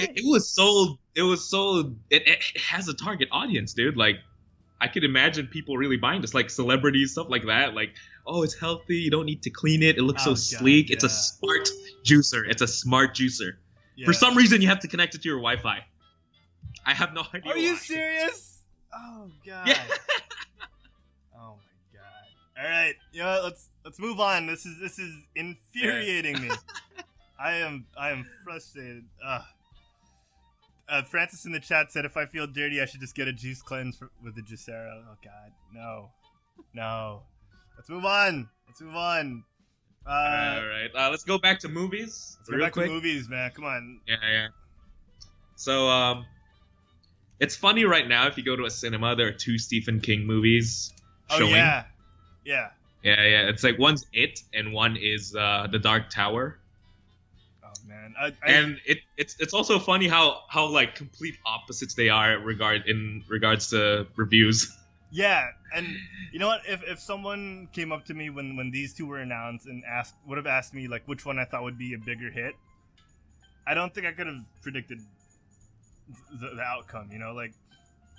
It has a target audience, dude. Like, I could imagine people really buying this, like celebrities, stuff like that. Like, oh, it's healthy. You don't need to clean it. It looks so sleek. Yeah. It's a smart juicer. Yeah. For some reason, you have to connect it to your Wi-Fi. I have no idea. Are you serious? Oh god. Yeah. Oh my god. All right, you know, let's move on. This is infuriating me. I am frustrated. Francis in the chat said, if I feel dirty, I should just get a juice cleanse with the Juicero. Oh, God. No. Let's move on. All right. Let's go back to movies. Let's go back to movies, man. Come on. Yeah. So, it's funny right now, if you go to a cinema, there are 2 Stephen King movies showing. Oh, yeah. Yeah. It's like one's It, and one is The Dark Tower. Man, and it's also funny how like complete opposites they are in regards to reviews. Yeah, and you know what? If someone came up to me when these 2 were announced and would have asked me like which one I thought would be a bigger hit, I don't think I could have predicted the outcome. You know, like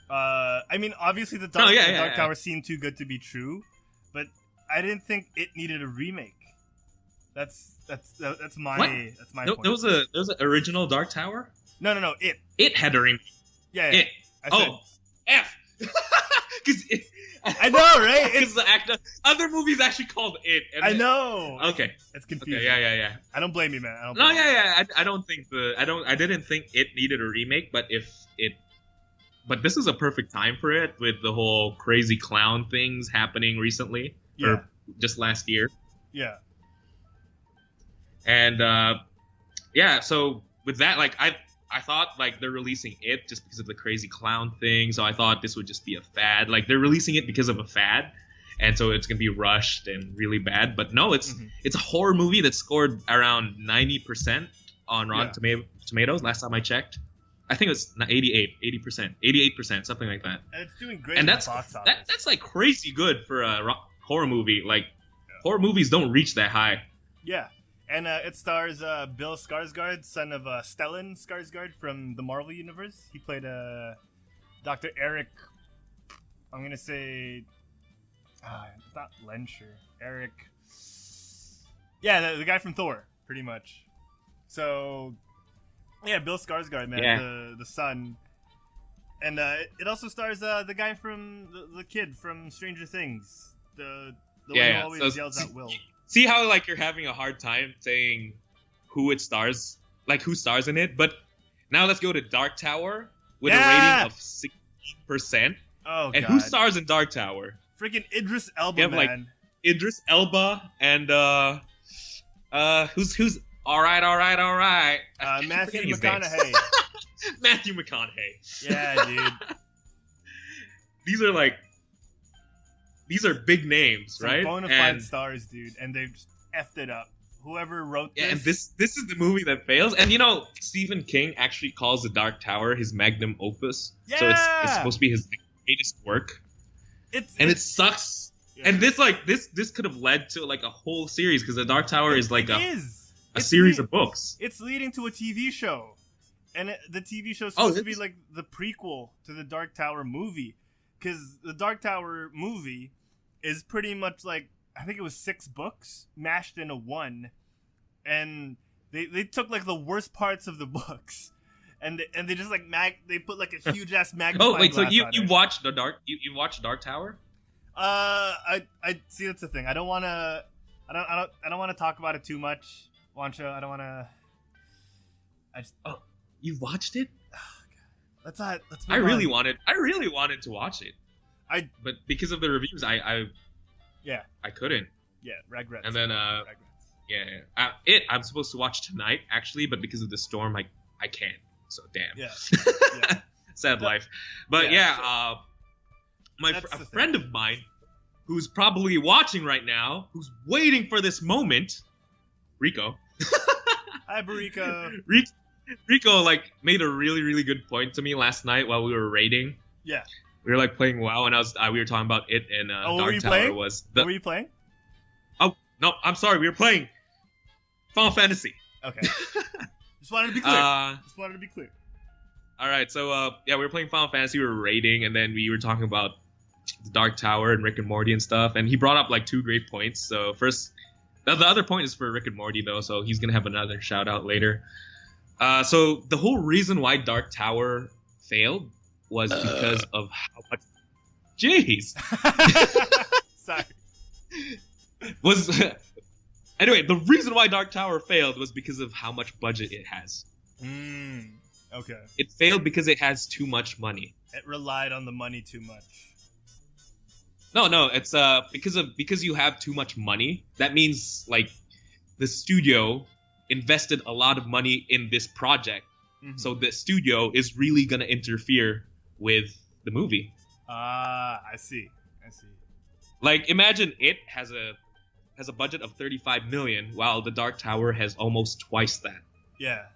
I mean, obviously the Dark Tower seemed too good to be true, but I didn't think it needed a remake. That's my point. There was an original Dark Tower? No. It had a remake. Yeah. F. Because I know, right? Because the other movies actually called It. I know. Okay. It's confusing. Okay, yeah. I don't blame you, man. I didn't think It needed a remake, but but this is a perfect time for it with the whole crazy clown things happening recently or just last year. Yeah. And so with that, like I thought like they're releasing It just because of the crazy clown thing, so I thought this would just be a fad. Like they're releasing it because of a fad, and so it's gonna be rushed and really bad. But no, it's a horror movie that scored around 90% on Rotten Tomatoes last time I checked. I think it was 88%, something like that. And it's doing great. And in the box office. That's like crazy good for a horror movie. Like horror movies don't reach that high. Yeah. And it stars Bill Skarsgård, son of Stellan Skarsgård from the Marvel Universe. He played Dr. Eric. I'm gonna say, it's not Lensher. Eric. Yeah, the guy from Thor, pretty much. So, yeah, Bill Skarsgård, man, the son. And it also stars the guy from the kid from Stranger Things, the one who always yells at Will. See how like you're having a hard time saying who it stars, like who stars in it. But now let's go to Dark Tower with a rating of 16%. Oh, and who stars in Dark Tower? Freaking Idris Elba, you have, man. Like Idris Elba and who's all right. Matthew McConaughey. Matthew McConaughey. Yeah, dude. These are big names, some right? Bona fide stars, dude, and they've just effed it up. Whoever wrote this. Yeah, and this is the movie that fails. And you know, Stephen King actually calls The Dark Tower his magnum opus. Yeah! So it's supposed to be his greatest work. It sucks. Yeah. And this could have led to like a whole series because The Dark Tower is like a series of books. It's leading to a TV show. And the TV show is Oh, supposed to be like the prequel to the Dark Tower movie, because the Dark Tower movie is pretty much like, I think it was 6 books mashed into one, and they took like the worst parts of the books, and they just like they put like a huge ass magnifying Oh wait, so glass you on you it. watched you watched Dark Tower? I see, that's the thing. I don't want to talk about it too much, Juancho. I don't want to. Oh, you watched it? Let's move I really on. wanted to watch it. But because of the reviews, I couldn't. Yeah, regrets. And then regrets. I'm supposed to watch tonight actually, but because of the storm, I can't. So damn. Yeah. Sad life. But a friend of mine, who's probably watching right now, who's waiting for this moment, Rico. Hi, Barrico. Rico like made a really really good point to me last night while we were raiding. Yeah. We were like playing WoW, and we were talking about it, and Dark Tower playing? was What were you playing? Oh no, I'm sorry, we were playing Final Fantasy. Okay. Just wanted to be clear. All right, so we were playing Final Fantasy. We were raiding, and then we were talking about the Dark Tower and Rick and Morty and stuff. And he brought up like 2 great points. So first, the other point is for Rick and Morty though, so he's gonna have another shout out later. So the whole reason why Dark Tower failed was because of how much. Jeez. Sorry. Anyway, the reason why Dark Tower failed was because of how much budget it has. Okay. It failed because it has too much money. It relied on the money too much. No, it's because you have too much money. That means like the studio invested a lot of money in this project. Mm-hmm. So the studio is really gonna interfere with the movie. I see. Like imagine it has a budget of 35 million, while the Dark Tower has almost twice that. Yeah.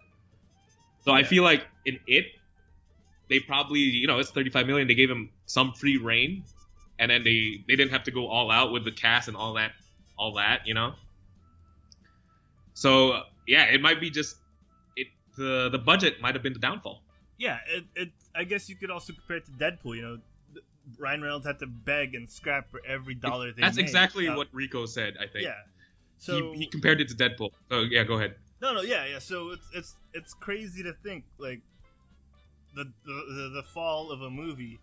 So I feel like in it, they probably, it's 35 million. They gave him some free reign, and then they didn't have to go all out with the cast and all that. So yeah, it might be just the budget might have been the downfall. Yeah, it I guess you could also compare it to Deadpool. Ryan Reynolds had to beg and scrap for every dollar they That's made. exactly what Rico said, I think. Yeah. So he compared it to Deadpool. So yeah, go ahead. No, yeah. So it's crazy to think like the fall of a movie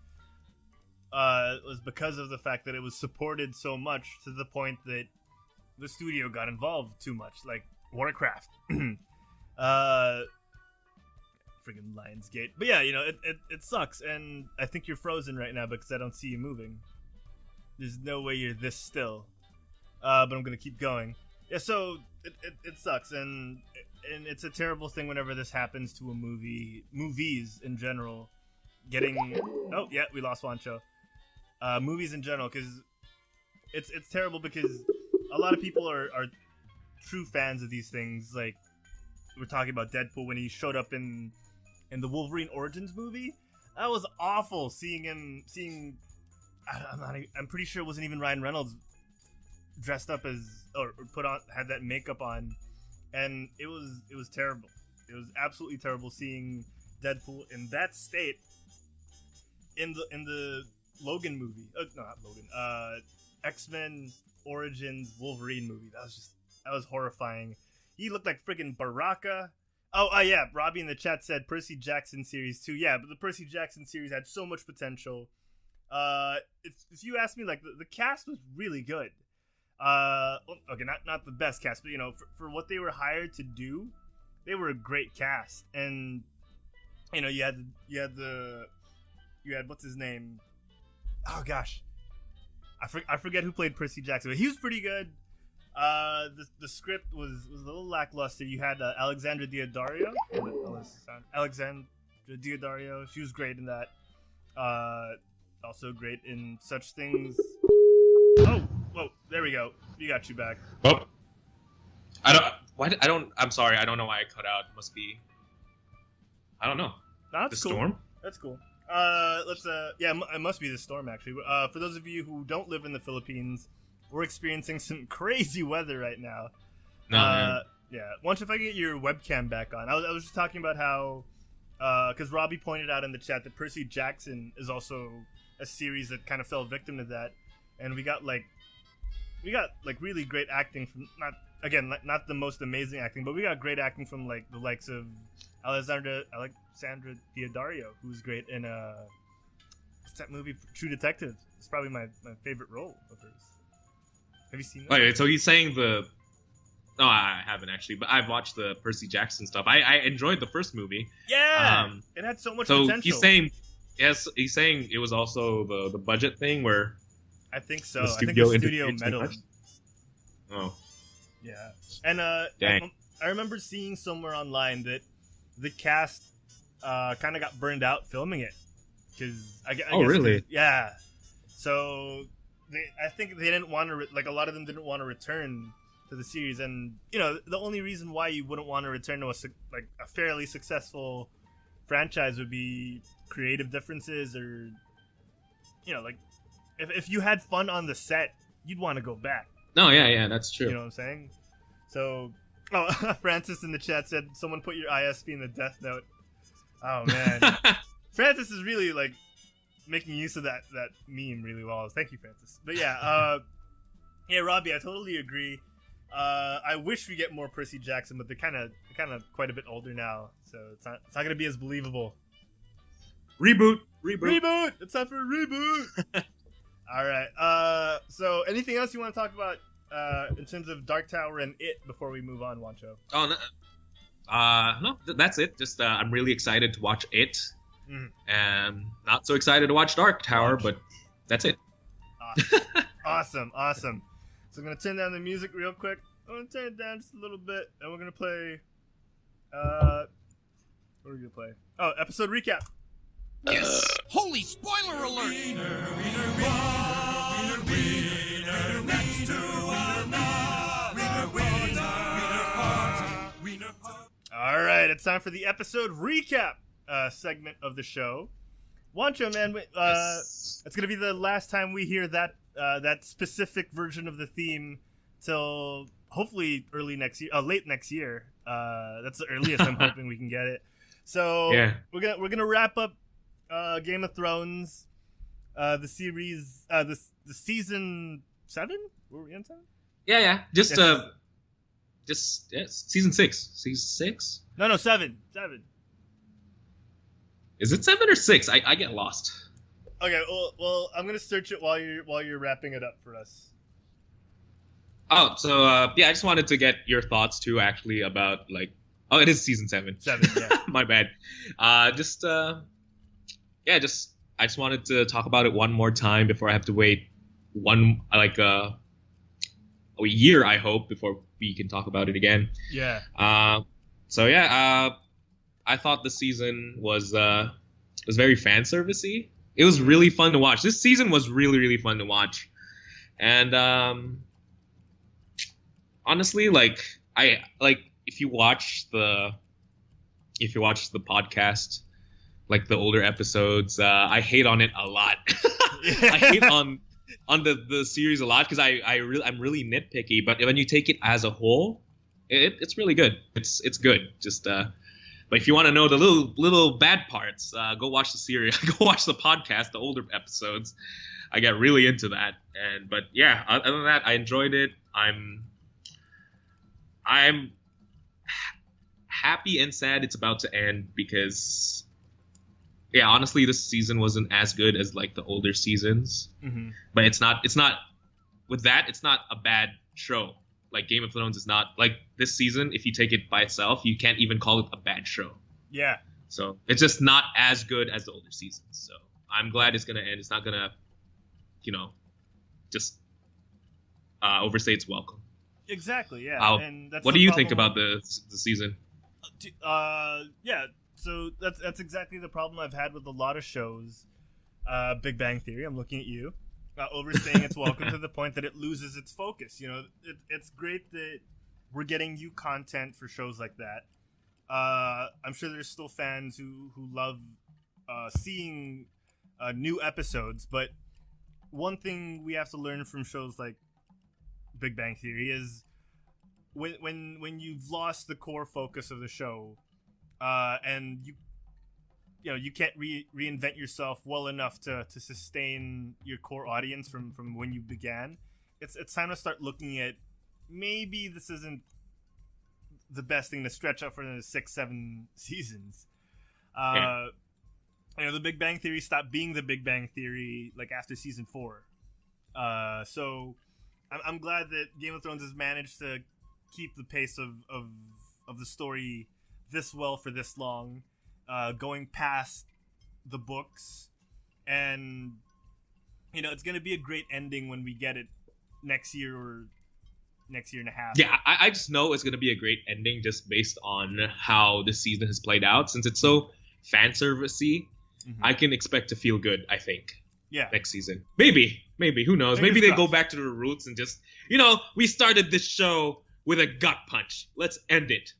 was because of the fact that it was supported so much to the point that the studio got involved too much, like Warcraft. Friggin' Lionsgate. But yeah, it sucks, and I think you're frozen right now because I don't see you moving. There's no way you're this still. But I'm gonna keep going. Yeah, so it sucks, and it's a terrible thing whenever this happens to a movies in general. Oh yeah, we lost Juancho. Movies in general, because it's terrible because a lot of people are true fans of these things. Like we're talking about Deadpool when he showed up in the Origins movie. That was awful. Seeing I'm pretty sure it wasn't even Ryan Reynolds dressed up as or had that makeup on, and it was terrible. It was absolutely terrible seeing Deadpool in that state in the Logan movie. No, not Logan. X-Men Origins Wolverine movie. That was horrifying. He looked like freaking Baraka. Oh, yeah. Robbie in the chat said Percy Jackson series 2. Yeah, but the Percy Jackson series had so much potential. If you ask me, like the cast was really good. Okay, not the best cast, but for what they were hired to do, they were a great cast. And you had what's his name? Oh gosh, I forget who played Percy Jackson, but he was pretty good. The script was a little lackluster. You had Alexandra Daddario. Alexandra Daddario. She was great in that. Also great in such things. Oh, whoa! There we go. We got you back. Oh, I'm sorry. I don't know why I cut out. It must be. I don't know. That's the cool. storm. That's cool. It must be the storm actually. For those of you who don't live in the Philippines, we're experiencing some crazy weather right now. No, man. Yeah. Once if I get your webcam back on, I was just talking about how because Robbie pointed out in the chat that Percy Jackson is also a series that kind of fell victim to that, and we got like really great acting from not the most amazing acting, but we got great acting from like the likes of Alexandra Daddario, who's great in what's that movie, True Detective. It's probably my favorite role of hers. Have you seen that? Wait, so he's saying the... No, I haven't actually, but I've watched the Percy Jackson stuff. I enjoyed the first movie. Yeah, it had so much potential. He's saying it was also the budget thing where... I think so. I think the studio meddled. Oh. Yeah. And Dang. I remember seeing somewhere online that the cast kind of got burned out filming it. I guess really? Yeah. So I think they didn't want to, a lot of them didn't want to return to the series. And, the only reason why you wouldn't want to return to a fairly successful franchise would be creative differences or, if you had fun on the set, you'd want to go back. No, yeah, that's true. You know what I'm saying? So, Francis in the chat said, someone put your ISP in the death note. Oh, man. Francis is really, making use of that meme really well. Thank you, Francis. But yeah, Robbie, I totally agree. I wish we get more Percy Jackson, but they're kind of quite a bit older now, so it's not going to be as believable. Reboot! It's time for a reboot! All right. So anything else you want to talk about in terms of Dark Tower and It before we move on, Juancho? Oh, no. No, that's it. Just I'm really excited to watch It. And not so excited to watch Dark Tower, but that's it. Awesome. So I'm going to turn down the music real quick. I'm going to turn it down just a little bit, and we're going to play... what are we going to play? Oh, episode recap. Yes. Holy spoiler alert! All right, it's time for the episode recap segment of the show. Juancho, man, it's gonna be the last time we hear that specific version of the theme till hopefully late next year. That's the earliest I'm hoping we can get it. So yeah. we're gonna wrap up Game of Thrones, the series, the season 7. Were we in 7? Yeah. Just season 6. Season 6? No, 7. Is it 7 or 6? I get lost. Okay, well, I'm gonna search it while you're wrapping it up for us. Oh, so I just wanted to get your thoughts too, actually, about it is season 7. 7, yeah. My bad. I just wanted to talk about it one more time before I have to wait a year, I hope, before we can talk about it again. Yeah. I thought the season was very fan servicey. It was really fun to watch. This season was really, really fun to watch, and honestly, if you watch the podcast, the older episodes, I hate on it a lot. I hate on the series a lot because I'm really nitpicky. But when you take it as a whole, it's really good. It's good. Just but if you want to know the little bad parts, go watch the series. Go watch the podcast, the older episodes. I get really into that. But yeah, other than that, I enjoyed it. I'm happy and sad it's about to end because, yeah, honestly, this season wasn't as good as the older seasons. Mm-hmm. But it's not with that. It's not a bad show. Game of Thrones is not this season. If you take it by itself, you can't even call it a bad show. Yeah. So it's just not as good as the older seasons. So I'm glad it's gonna end. It's not gonna, just overstay its welcome. Exactly. Yeah. And that's what do you think about the season? Yeah. So that's exactly the problem I've had with a lot of shows. Big Bang Theory. I'm looking at you. Overstaying its welcome to the point that it loses its focus. It's great that we're getting new content for shows like that. I'm sure there's still fans who love seeing new episodes, but one thing we have to learn from shows like Big Bang Theory is when you've lost the core focus of the show, and you can't reinvent yourself well enough to sustain your core audience from when you began. It's time to start looking at maybe this isn't the best thing to stretch out for the 6-7 seasons. The Big Bang Theory stopped being the Big Bang Theory like after season 4. So I'm glad that Game of Thrones has managed to keep the pace of the story this well for this long, going past the books, and it's going to be a great ending when we get it next year or next year and a half. Yeah, I just know it's going to be a great ending just based on how this season has played out. Since it's so fan servicey, I can expect to feel good, I think. Yeah. Next season. Maybe. Who knows? Maybe they go back to their roots and just, we started this show with a gut punch. Let's end it.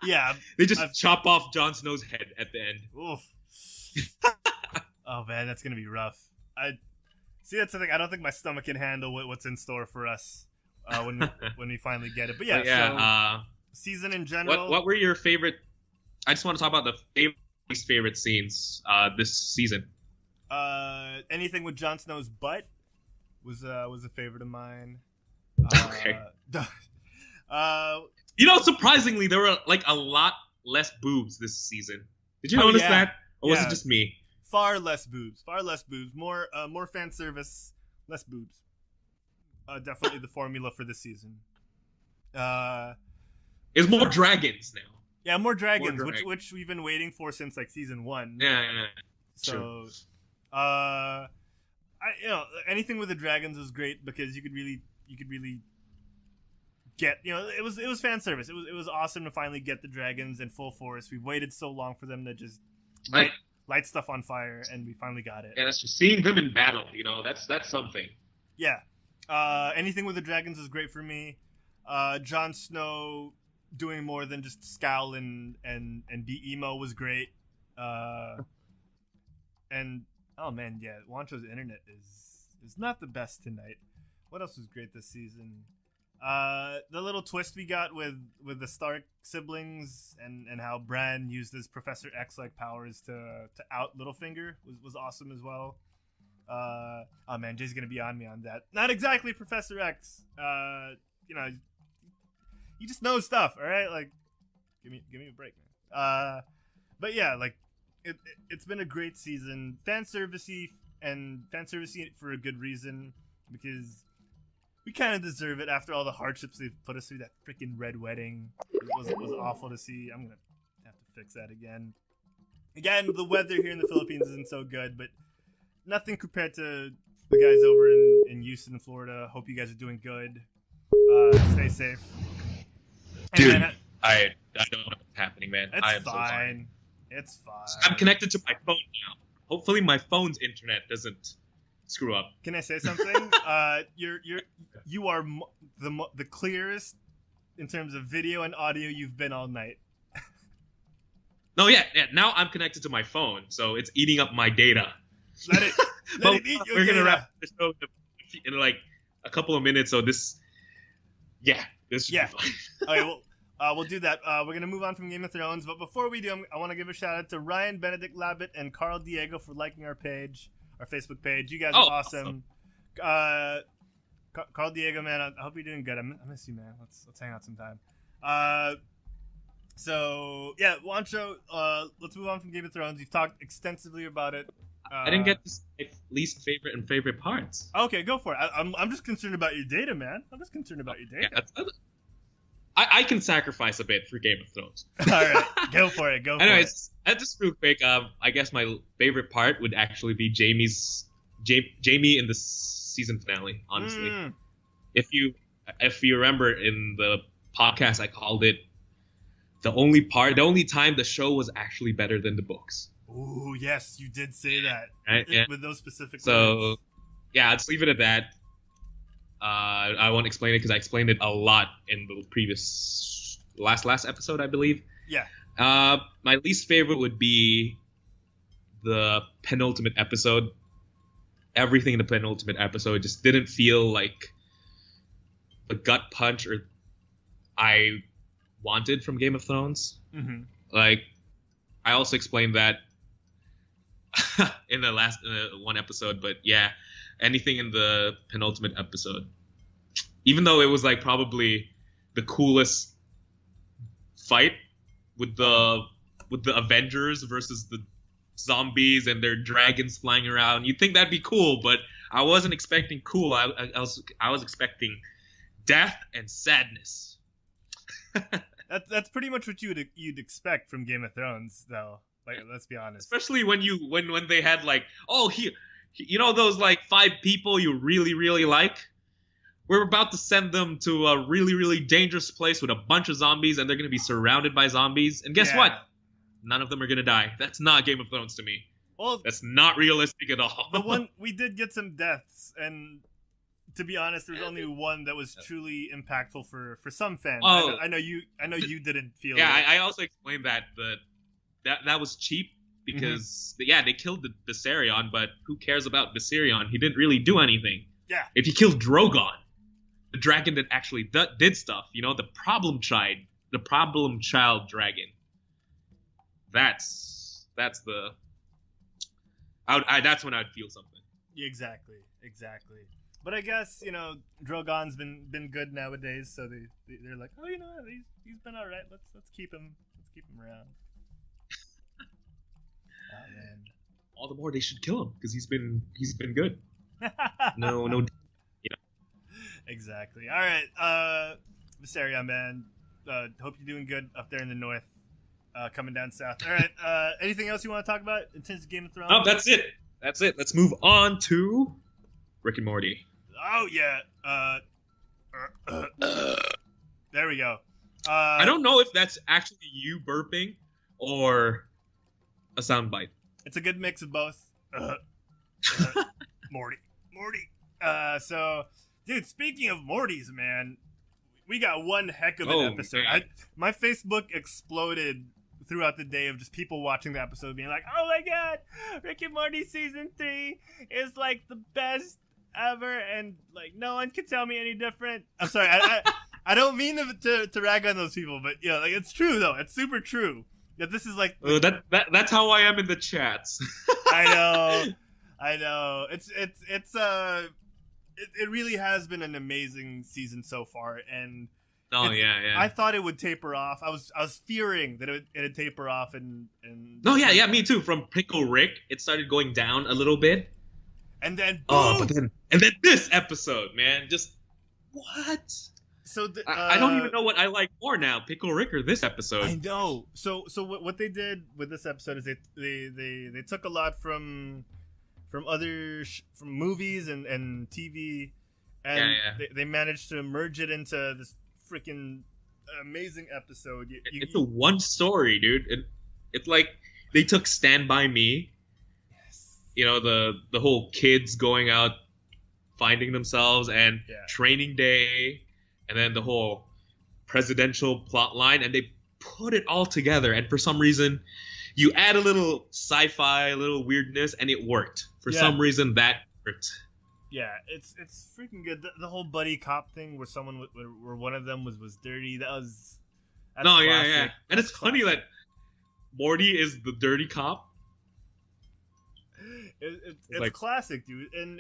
Yeah. They just chop off Jon Snow's head at the end. Oof. Oh, man, that's going to be rough. That's the thing. I don't think my stomach can handle what's in store for us when we finally get it. But yeah, season in general. What were your favorite? I just want to talk about the least favorite scenes this season. Anything with Jon Snow's butt was a favorite of mine. Okay. Surprisingly, there were like a lot less boobs this season. Did you notice that, or was it just me? Far less boobs. More fan service, less boobs. Definitely the formula for this season. It's more dragons now. Yeah, more dragons, which we've been waiting for since like season 1. Yeah. So, anything with the dragons was great because you could really get, it was fan service. It was awesome to finally get the dragons in full force. We waited so long for them to just light stuff on fire, and we finally got it. Yeah, that's just seeing them in battle. That's something. Yeah. Anything with the dragons is great for me. Jon Snow doing more than just scowl and be emo was great. And oh man, yeah, Juancho's internet is not the best tonight. What else was great this season? The little twist we got with the Stark siblings and how Bran used his Professor X-like powers to out Littlefinger was awesome as well. Oh man, Jay's gonna be on me on that. Not exactly Professor X. He just knows stuff, all right? Like, give me a break, man. But yeah, like it's been a great season, fan servicey for a good reason, because we kind of deserve it after all the hardships they've put us through. That freaking red wedding was awful to see. I'm gonna have to fix that again. Again, the weather here in the Philippines isn't so good, but nothing compared to the guys over in Houston, Florida. Hope you guys are doing good. Stay safe. Dude, man, I don't know what's happening, man. I am fine. so sorry. It's fine. I'm connected to my phone now. Hopefully my phone's internet doesn't screw up. Can I say something? You are the clearest in terms of video and audio you've been all night. No, yeah. Now I'm connected to my phone, so it's eating up my data. Let it eat your We're data. gonna wrap the show in like a couple of minutes, so this should be fine. Okay, well, we'll do that. We're gonna move on from Game of Thrones, but before we do, I want to give a shout out to Ryan, Benedict Labbit, and Carl Diego for liking our Facebook page. You guys are awesome. Carl Diego, man, I hope you're doing good. I miss you, man. Let's hang out sometime. So yeah, Juancho, let's move on from Game of Thrones. You've talked extensively about it. I didn't get to my least favorite and favorite parts. Okay, go for it. I'm just concerned about your data, man. I'm just concerned about your data. Yeah, I can sacrifice a bit for Game of Thrones. All right, go for it. Anyways, just real quick, I guess my favorite part would actually be Jamie in the season finale. Honestly, if you remember in the podcast, I called it the only time the show was actually better than the books. Ooh, yes, you did say that. Right? Yeah. With those specific words. Yeah, let's leave it at that. I won't explain it because I explained it a lot in the previous last episode, I believe. Yeah. My least favorite would be the penultimate episode. Everything in the penultimate episode just didn't feel like the gut punch I wanted from Game of Thrones. Mm-hmm. Like, I also explained that in the last one episode, but yeah, anything in the penultimate episode. Even though it was like probably the coolest fight with the Avengers versus the zombies and their dragons flying around, you'd think that'd be cool, but I wasn't expecting cool. I was expecting death and sadness. That's pretty much what you'd expect from Game of Thrones, though. Like, let's be honest. Especially when they had like, you know those like 5 people you really, really like? We're about to send them to a really, really dangerous place with a bunch of zombies, and they're going to be surrounded by zombies. And guess what? None of them are going to die. That's not Game of Thrones to me. Well, that's not realistic at all. The one we did get some deaths, and to be honest, there's only one that was truly impactful for some fans. Oh, I know you didn't feel. Yeah, it. I also explained that was cheap because they killed the Viserion, but who cares about Viserion? He didn't really do anything. Yeah. If you killed Drogon, the dragon that actually did stuff, the problem child dragon. That's that's when I'd feel something. Exactly. But I guess Drogon's been good nowadays, so they're like, oh, he's been all right. Let's keep him around. Oh man! All the more they should kill him because he's been good. No. Exactly. All right, Viserion, man. Hope you're doing good up there in the north. Coming down south. All right. Anything else you want to talk about in terms of Game of Thrones? Oh, that's it. Let's move on to Rick and Morty. Oh yeah. There we go. I don't know if that's actually you burping or a soundbite. It's a good mix of both. Morty. So, dude, speaking of Mortys, man, we got one heck of an episode. My Facebook exploded throughout the day of just people watching the episode being like, oh my god, Rick and Morty season 3 is like the best ever, and like no one can tell me any different. I'm sorry, I don't mean to rag on those people, but like it's true though. It's super true that this is like that's how I am in the chats. I know. It really has been an amazing season so far, and I thought it would taper off. I was fearing that it'd taper off, and no, yeah, me too. From Pickle Rick, it started going down a little bit, and then boom! and then this episode, man, just what? So I don't even know what I like more now, Pickle Rick or this episode. I know. So what they did with this episode is they took a lot from other from movies and TV, and they managed to merge it into this freaking amazing episode. It's a one story, dude. It's like they took Stand By Me. Yes. The whole kids going out finding themselves and Training Day, and then the whole presidential plot line, and they put it all together. And for some reason, you add a little sci-fi, a little weirdness, and it worked. For some reason, that worked. Yeah, it's freaking good. The whole buddy cop thing, where where one of them was dirty. That's classic. Yeah. And it's funny that Morty is the dirty cop. It's like, classic, dude, and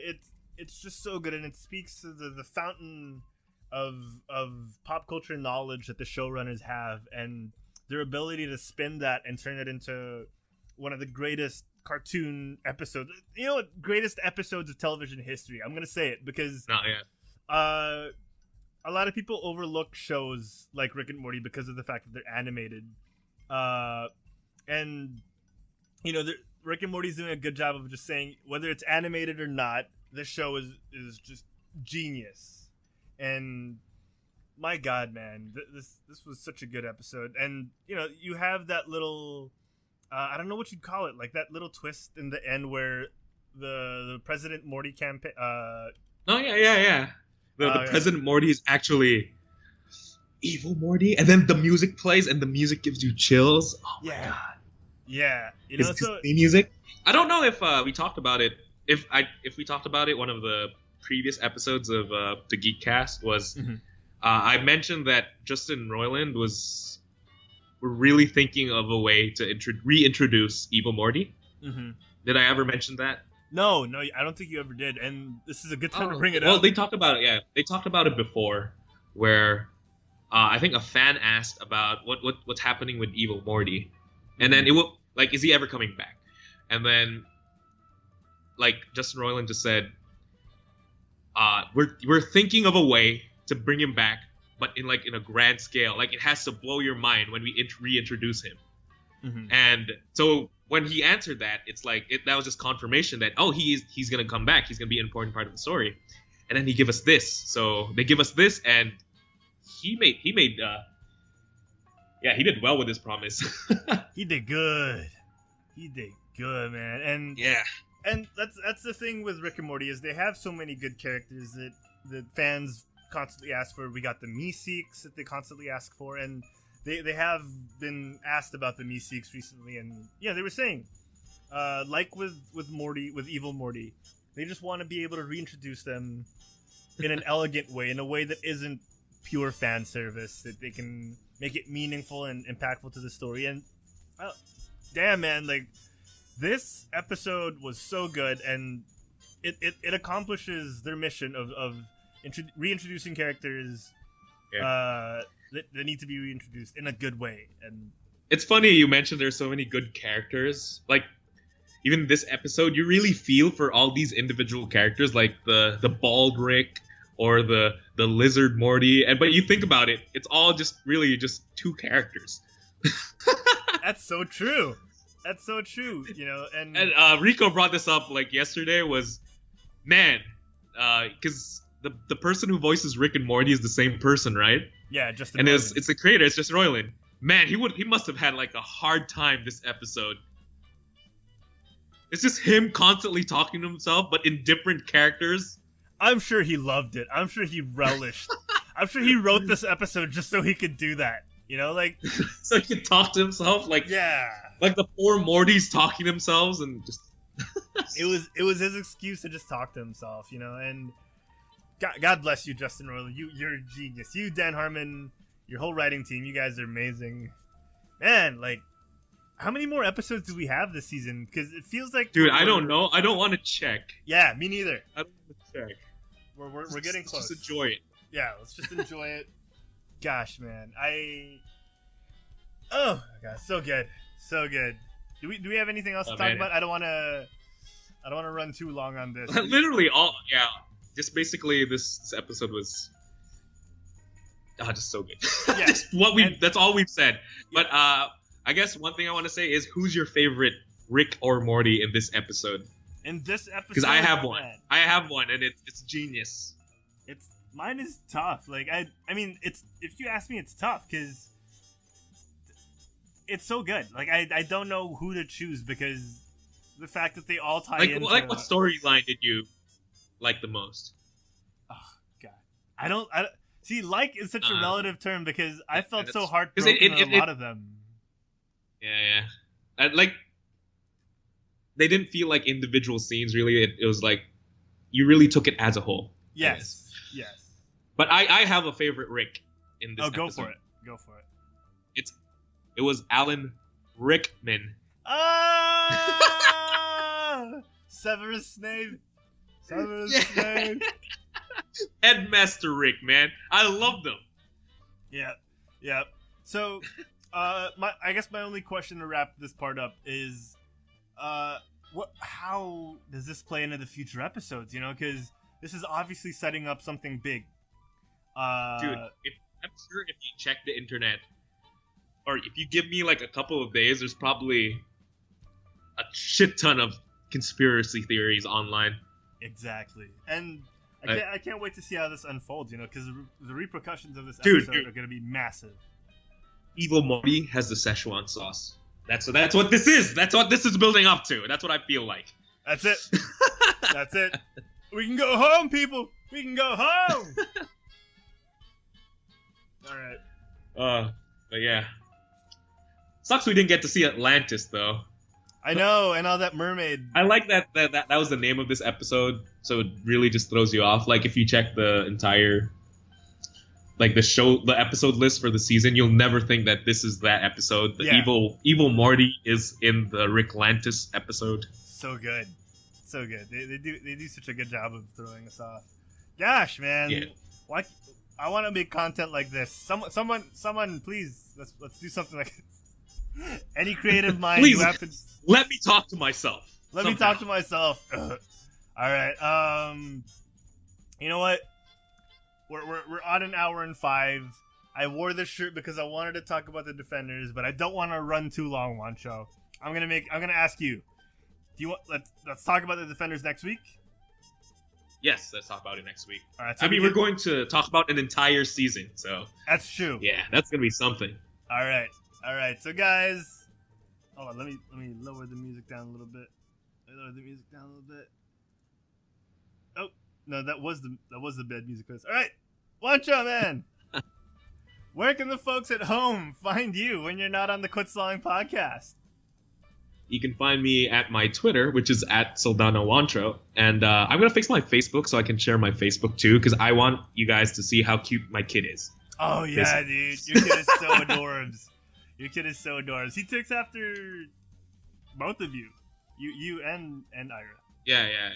it's just so good, and it speaks to the fountain of pop culture knowledge that the showrunners have, and their ability to spin that and turn it into one of the greatest cartoon episodes. Greatest episodes of television history. I'm gonna say it because a lot of people overlook shows like Rick and Morty because of the fact that they're animated, and Rick and Morty's doing a good job of just saying whether it's animated or not, this show is just genius. And my god, man, this was such a good episode. And you have that little I don't know what you'd call it, like that little twist in the end where the President Morty campaign the President Morty is actually evil Morty, and then the music plays and the music gives you chills. Oh my god. Yeah. It's Disney music. I don't know if we talked about it. If we talked about it, one of the previous episodes of the Geekcast was I mentioned that Justin Roiland was we're really thinking of a way to reintroduce Evil Morty. Mm-hmm. Did I ever mention that? No, I don't think you ever did, and this is a good time to bring it Well, up. they talked about it. Yeah, they talked about it before, where I think a fan asked about what's happening with Evil Morty, and then it will like, is he ever coming back? And then like Justin Roiland just said, we're thinking of a way to bring him back, but in a grand scale. Like, it has to blow your mind when we reintroduce him. Mm-hmm. And so when he answered that, it's like that was just confirmation that he's gonna come back. He's gonna be an important part of the story. And then he give us this. So they give us this, and he did well with his promise. He did good. He did good, man. And yeah. And that's the thing with Rick and Morty, is they have so many good characters that fans constantly ask for. We got the Meeseeks that they constantly ask for, and they have been asked about the Meeseeks recently, and yeah, they were saying, like with Morty, with Evil Morty, they just want to be able to reintroduce them in an elegant way, in a way that isn't pure fan service, that they can make it meaningful and impactful to the story. And damn, man, like, this episode was so good, and it accomplishes their mission of reintroducing characters that need to be reintroduced in a good way. And it's funny you mentioned there's so many good characters. Like, even this episode, you really feel for all these individual characters, like the bald Rick or the lizard Morty. But you think about it, it's all just really just two characters. That's so true. That's so true, and Rico brought this up like yesterday, was, man, because the person who voices Rick and Morty is the same person, right? Yeah, just and it's the creator, it's just Roiland. Man, he must have had like a hard time this episode. It's just him constantly talking to himself, but in different characters. I'm sure he loved it. I'm sure he relished. I'm sure he wrote this episode just so he could do that. Like, so he could talk to himself, like, yeah, like the four Mortys talking to themselves, and just it was his excuse to just talk to himself, and God bless you, Justin Roiland. You're a genius. You, Dan Harmon, your whole writing team, you guys are amazing, man. Like, how many more episodes do we have this season? Because it feels like, dude, I don't know. I don't want to check. Yeah, me neither. I don't want to check. We're getting close. Just enjoy it. Yeah, let's just enjoy it. Gosh, man, oh my God, so good. Do we have anything else to talk about? I don't want to run too long on this. Literally just basically this episode was just so good. Yeah. That's all we've said. Yeah. But I guess one thing I want to say is, who's your favorite Rick or Morty in this episode? In this episode, because I have one. I have one, and it's genius. Mine is tough. Like, I mean, if you ask me, it's tough because it's so good. Like, I don't know who to choose, because the fact that they all tie into... Like, what storyline did you like the most? Oh God, I don't see. Like is such a relative term, because I felt so heartbroken in a lot of them. Yeah. Like, they didn't feel like individual scenes. Really, it was like you really took it as a whole. Yes. But I have a favorite Rick in this episode. Go for it. It was Alan Rickman. Severus Snape. Headmaster Rick, man. I loved him. Yeah. So, I guess my only question to wrap this part up is, how does this play into the future episodes? Because this is obviously setting up something big. Dude, I'm sure if you check the internet, or if you give me like a couple of days, there's probably a shit ton of conspiracy theories online. Exactly, and I can't wait to see how this unfolds. Because the repercussions of this episode are going to be massive. Evil Morty has the Szechuan sauce. That's what this is. That's what this is building up to. That's what I feel like. That's it. That's it. We can go home, people. We can go home. All right. But yeah. Sucks we didn't get to see Atlantis, though. I know, and all that mermaid. I like that was the name of this episode, so it really just throws you off. Like, if you check the like the episode list for the season, you'll never think that this is that episode. The Yeah. evil Morty is in the Rick Lantis episode. So good. So good. They do such a good job of throwing us off. Gosh, man. Yeah. Why I want to make content like this. Someone please let's do something like this. Any creative mind Please, who happens let me talk to myself. Let me talk to myself. All right. You know what? We're on an hour and 5. I wore this shirt because I wanted to talk about the Defenders, but I don't want to run too long, Juancho. I'm gonna ask you. Do you want let's talk about the Defenders next week? Yes, let's talk about it next week. All right. So I mean, we're going to talk about an entire season, so That's true. yeah, that's gonna be something. All right. So guys, hold on. Let me lower the music down a little bit. Oh no, that was the bad music. All right, Juancho, man. Where can the folks at home find you when you're not on the Quit Stalling podcast? You can find me at my Twitter, which is at Saldana Juancho, and I'm gonna fix my Facebook so I can share my Facebook too, because I want you guys to see how cute my kid is. Oh yeah, dude, your kid is so adorbs. Your kid is so adorbs. He takes after both of you, you and Ira. Yeah. Yeah.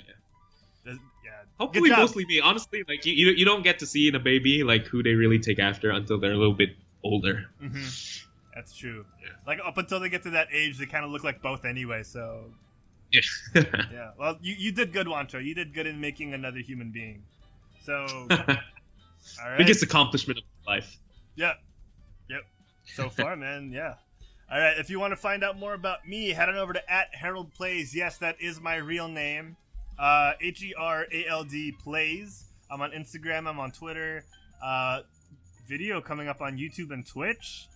Hopefully, Good job. mostly me. Honestly, like you don't get to see in a baby like who they really take after until they're a little bit older. Mm-hmm. That's true. Yeah. Like up until they get to that age, they kind of look like both anyway. So Yeah. yeah. Well, you did good, Juancho. You did good in making another human being. So all right. Biggest accomplishment of life. Yeah. Yep. So far, man. Yeah. All right. If you want to find out more about me, head on over to @HeraldPlays. Yes, that is my real name. HERALD Plays. I'm on Instagram. I'm on Twitter. Video coming up on YouTube and Twitch.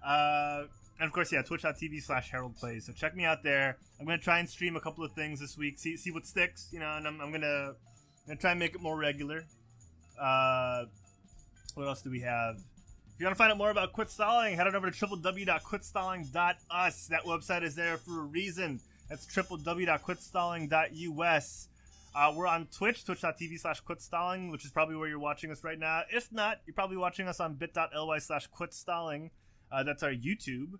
And of course, yeah, twitch.tv/HeraldPlays. So check me out there. I'm gonna try and stream a couple of things this week. See what sticks. You know, and I'm gonna try and make it more regular. What else do we have? If you want to find out more about Quit Stalling, head on over to www.quitstalling.us. That website is there for a reason. That's www.quitstalling.us. We're on Twitch, twitch.tv/quitstalling, which is probably where you're watching us right now. If not, you're probably watching us on bit.ly/quitstalling. That's our YouTube.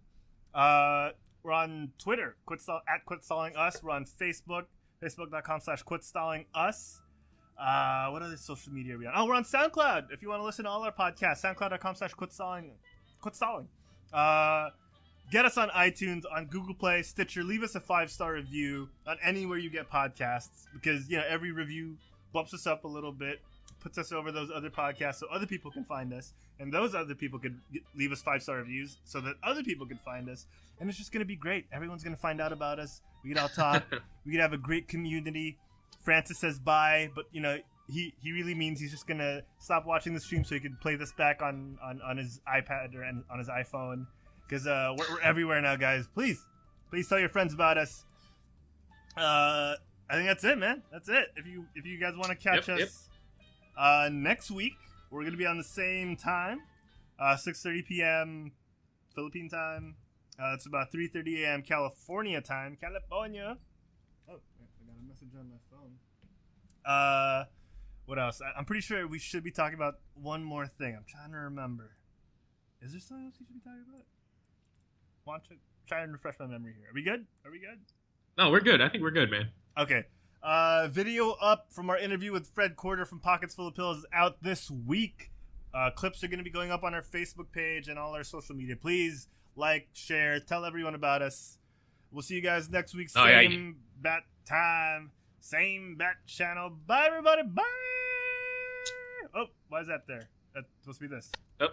We're on Twitter, @quitstallingus. We're on Facebook, facebook.com/quitstallingus. What other social media are we on? Oh, we're on SoundCloud. If you want to listen to all our podcasts, soundcloud.com/quitstalling. Get us on iTunes, on Google Play, Stitcher. Leave us a 5-star review on anywhere you get podcasts, because every review bumps us up a little bit, puts us over those other podcasts so other people can find us, and those other people could leave us 5-star reviews so that other people can find us, and it's just going to be great. Everyone's going to find out about us. We could all talk. We could have a great community. Francis says bye, but he really means he's just going to stop watching the stream so he can play this back on his iPad or on his iPhone, because we're everywhere now, guys. Please tell your friends about us. I think that's it, man. That's it. If you guys want to catch us next week, we're gonna be on the same time, 6:30 p.m. Philippine time. It's about 3:30 a.m. California time. California. Oh, I got a message on my phone. What else? I'm pretty sure we should be talking about one more thing. I'm trying to remember. Is there something else we should be talking about? Want to try and refresh my memory here. Are we good? No, we're good. I think we're good, man. Okay. Video up from our interview with Fred Quarter from Pockets Full of Pills is out this week. Clips are going to be going up on our Facebook page and all our social media. Please like, share, tell everyone about us. We'll see you guys next week. Same bat time, same bat channel. Bye, everybody. Bye. Oh, why is that there? That's supposed to be this. Oh.